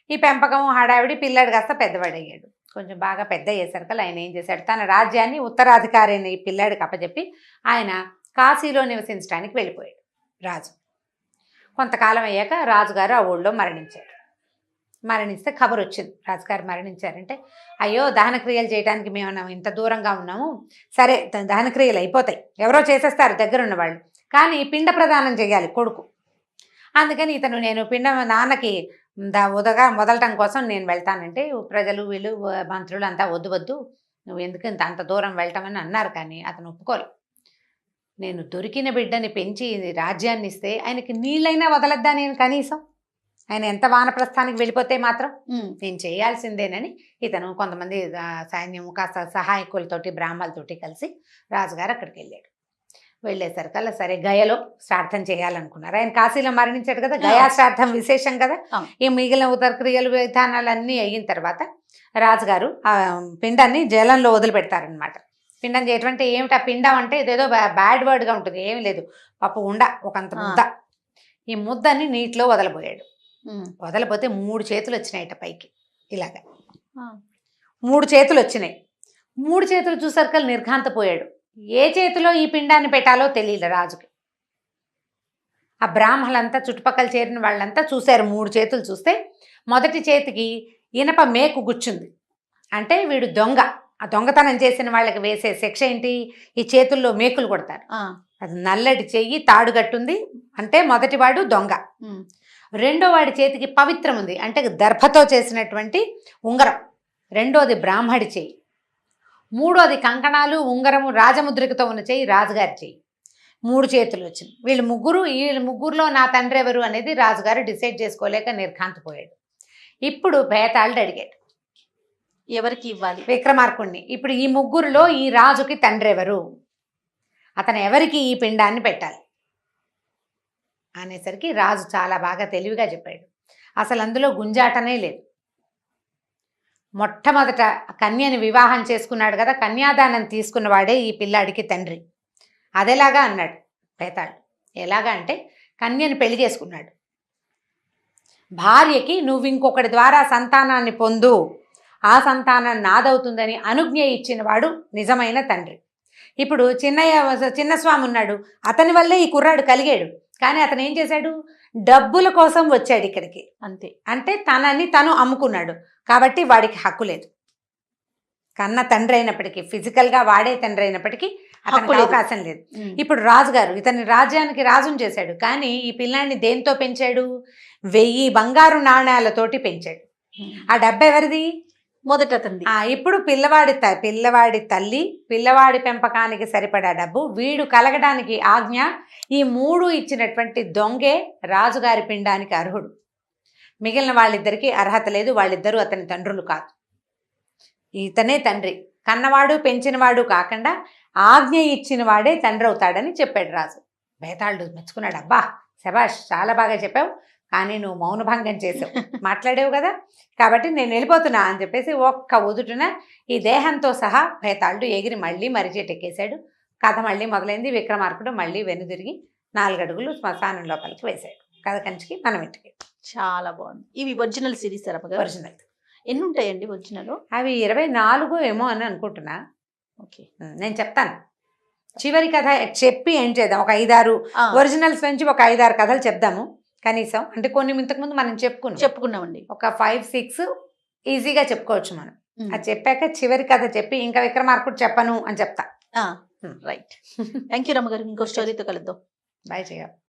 ఈ పెంపకం హడావిడి, పిల్లాడు కాస్త పెద్దవాడయ్యాడు. కొంచెం బాగా పెద్ద అయ్యేసరికి ఆయన ఏం చేశాడు, తన రాజ్యాన్ని ఉత్తరాధికారి అయిన ఈ పిల్లాడికి అప్పచెప్పి ఆయన కాశీలో నివసించడానికి వెళ్ళిపోయాడు రాజు. కొంతకాలం అయ్యాక రాజుగారు ఆ ఊళ్ళో మరణించాడు. మరణిస్తే ఖబర్ వచ్చింది, రాజుగారు మరణించారంటే. అయ్యో, దహనక్రియలు చేయడానికి మేము ఇంత దూరంగా ఉన్నాము, సరే దహనక్రియలు అయిపోతాయి, ఎవరో చేసేస్తారు దగ్గరున్న వాళ్ళు, కానీ పిండ ప్రదానం చేయాలి కొడుకు. అందుకని నేను నాన్నకి మొదలటం కోసం నేను వెళ్తానంటే ప్రజలు వీళ్ళు మంత్రులు అంతా వద్దు నువ్వు ఎందుకు అంత దూరం వెళ్ళటమని అన్నారు, కానీ అతను ఒప్పుకోలేదు. నేను దొరికిన బిడ్డని పెంచి రాజ్యాన్ని ఇస్తే ఆయనకి నీళ్ళైనా వదలద్దా నేను కనీసం? ఆయన ఎంత వానప్రస్థానికి వెళ్ళిపోతే మాత్రం నేను చేయాల్సిందేనని ఇతను కొంతమంది సైన్యం కాస్త సహాయకులతోటి బ్రాహ్మణులతోటి కలిసి రాజుగారు అక్కడికి వెళ్ళాడు. వెళ్ళేసరికల్లా సరే గయలో శ్రాద్ధం చేయాలనుకున్నారు. ఆయన కాశీలో మరణించాడు కదా, గయా శ్రాద్ధం విశేషం కదా. ఈ మిగిలిన ఉదరక్రియలు విధానాలన్నీ అయిన తర్వాత రాజుగారు ఆ పిండాన్ని జలంలో వదిలిపెడతారనమాట. పిండం చేయటం అంటే ఏమిటి? ఆ పిండం అంటే ఇదేదో బ్యాడ్ వర్డ్గా ఉంటుంది, ఏమి లేదు. పప్పు ఉండ ఒకంత ముద్ద. ఈ ముద్దని నీటిలో వదలబోయాడు. వదలపోతే 3 చేతులు వచ్చినాయిట పైకి, ఇలాగా 3 చేతులు వచ్చినాయి. 3 చేతులు చూసరికల్ నిర్ఘాంతపోయాడు. ఏ చేతిలో ఈ పిండాన్ని పెట్టాలో తెలియదు రాజుకి. ఆ బ్రాహ్మణులంతా చుట్టుపక్కల చేరిన వాళ్ళంతా చూశారు. 3 చేతులు చూస్తే మొదటి చేతికి ఇనప మేకు గుచ్చుంది. అంటే వీడు దొంగ. ఆ దొంగతనం చేసిన వాళ్ళకి వేసే శిక్ష ఏంటి? ఈ చేతుల్లో మేకులు కొడతారు. అది నల్లటి చెయ్యి తాడుగట్టుంది, అంటే మొదటివాడు దొంగ. రెండో వాడి చేతికి పవిత్రం ఉంది, అంటే దర్భతో చేసినటువంటి ఉంగరం. రెండోది బ్రాహ్మడి చెయ్యి. మూడోది కంకణాలు ఉంగరము రాజముద్రికతో ఉన్న చెయ్యి రాజుగారి చెయ్యి. 3 చేతులు వచ్చింది. వీళ్ళ ముగ్గురులో నా తండ్రి ఎవరు అనేది రాజుగారు డిసైడ్ చేసుకోలేక నిర్ఘాంతపోయాడు. ఇప్పుడు బేతాళుడు అడిగాడు ఎవరికి ఇవ్వాలి? విక్రమార్కుణ్ణి. ఇప్పుడు ఈ ముగ్గురులో ఈ రాజుకి తండ్రి ఎవరు, అతను ఎవరికి ఈ పిండాన్ని పెట్టాలి అనేసరికి రాజు చాలా బాగా తెలివిగా చెప్పాడు. అసలు అందులో గుంజాటనే లేదు. మొట్టమొదట కన్యని వివాహం చేసుకున్నాడు కదా, కన్యాదానం తీసుకున్నవాడే ఈ పిల్లాడికి తండ్రి. అదేలాగా అన్నాడు బేతాళుడు. ఎలాగా అంటే కన్యని పెళ్లి చేసుకున్నాడు. భార్యకి నువ్వు ఇంకొకటి ద్వారా సంతానాన్ని పొందు, ఆ సంతానం నాదవుతుందని అనుజ్ఞ ఇచ్చినవాడు నిజమైన తండ్రి. ఇప్పుడు చిన్నస్వామి ఉన్నాడు, అతని వల్లే ఈ కుర్రాడు కలిగాడు. కానీ అతను ఏం చేశాడు? డబ్బుల కోసం వచ్చాడు ఇక్కడికి, అంతే. అంటే తనని తను అమ్ముకున్నాడు కాబట్టి వాడికి హక్కు లేదు. కన్న తండ్రి అయినప్పటికీ, ఫిజికల్గా వాడే తండ్రి అయినప్పటికీ అతనికి అవకాశం లేదు. ఇప్పుడు రాజుగారు ఇతని రాజ్యానికి రాజుని చేశాడు, కానీ ఈ పిల్లాన్ని దేంతో పెంచాడు? 1000 బంగారు నాణ్యాలతోటి పెంచాడు. ఆ డబ్బు ఎవరిది? మొదట అతనిది. ఇప్పుడు పిల్లవాడి తల్లి, పిల్లవాడి పెంపకానికి సరిపడా డబ్బు, వీడు కలగడానికి ఆజ్ఞ, ఈ 3 ఇచ్చినటువంటి దొంగే రాజుగారి పిండానికి అర్హుడు. మిగిలిన వాళ్ళిద్దరికీ అర్హత లేదు. వాళ్ళిద్దరూ అతని తండ్రులు కాదు. ఇతనే తండ్రి. కన్నవాడు పెంచినవాడు కాకుండా ఆజ్ఞ ఇచ్చిన వాడే తండ్రి అవుతాడని చెప్పాడు రాజు. బేతాళుడు మెచ్చుకున్నాడు. అబ్బా శభాష్, చాలా బాగా చెప్పావు, కానీ నువ్వు మౌనభంగం చేసావు, మాట్లాడావు కదా, కాబట్టి నేను వెళ్ళిపోతున్నా అని చెప్పేసి ఒక్క ఉదుటున ఈ దేహంతో సహా బేతాళుడు ఎగిరి మళ్ళీ మరిచెట్టెక్కేశాడు. కథ మళ్ళీ మొదలైంది. విక్రమార్కుడు మళ్ళీ వెనుదిరిగి 4 అడుగులు శ్మశానం లోపలికి వేశాడు. కథ కంచికి మనం ఇంటికి. చాలా బాగుంది. ఇవి ఒరిజినల్ సిరీస్ ఒరిజినల్. ఎన్ని ఉంటాయండి ఒరిజినల్? అవి 24 ఏమో అని అనుకుంటున్నా. ఓకే, నేను చెప్తాను. చివరి కథ చెప్పి ఏం చేద్దాం, ఒక 5-6 ఒరిజినల్స్ నుంచి ఒక 5-6 కథలు చెప్దాము కనీసం. అంటే కొన్ని ఇంతకుముందు మనం చెప్పుకున్నామండి. ఒక 5-6 ఈజీగా చెప్పుకోవచ్చు మనం. అది చెప్పాక చివరి కథ చెప్పి ఇంకా విక్రమార్కుడు చెప్పను అని చెప్తా. రైట్. థ్యాంక్ యూ రమ్మ గారు. ఇంకో స్టోరీతో కలుద్దాం. బాయ్.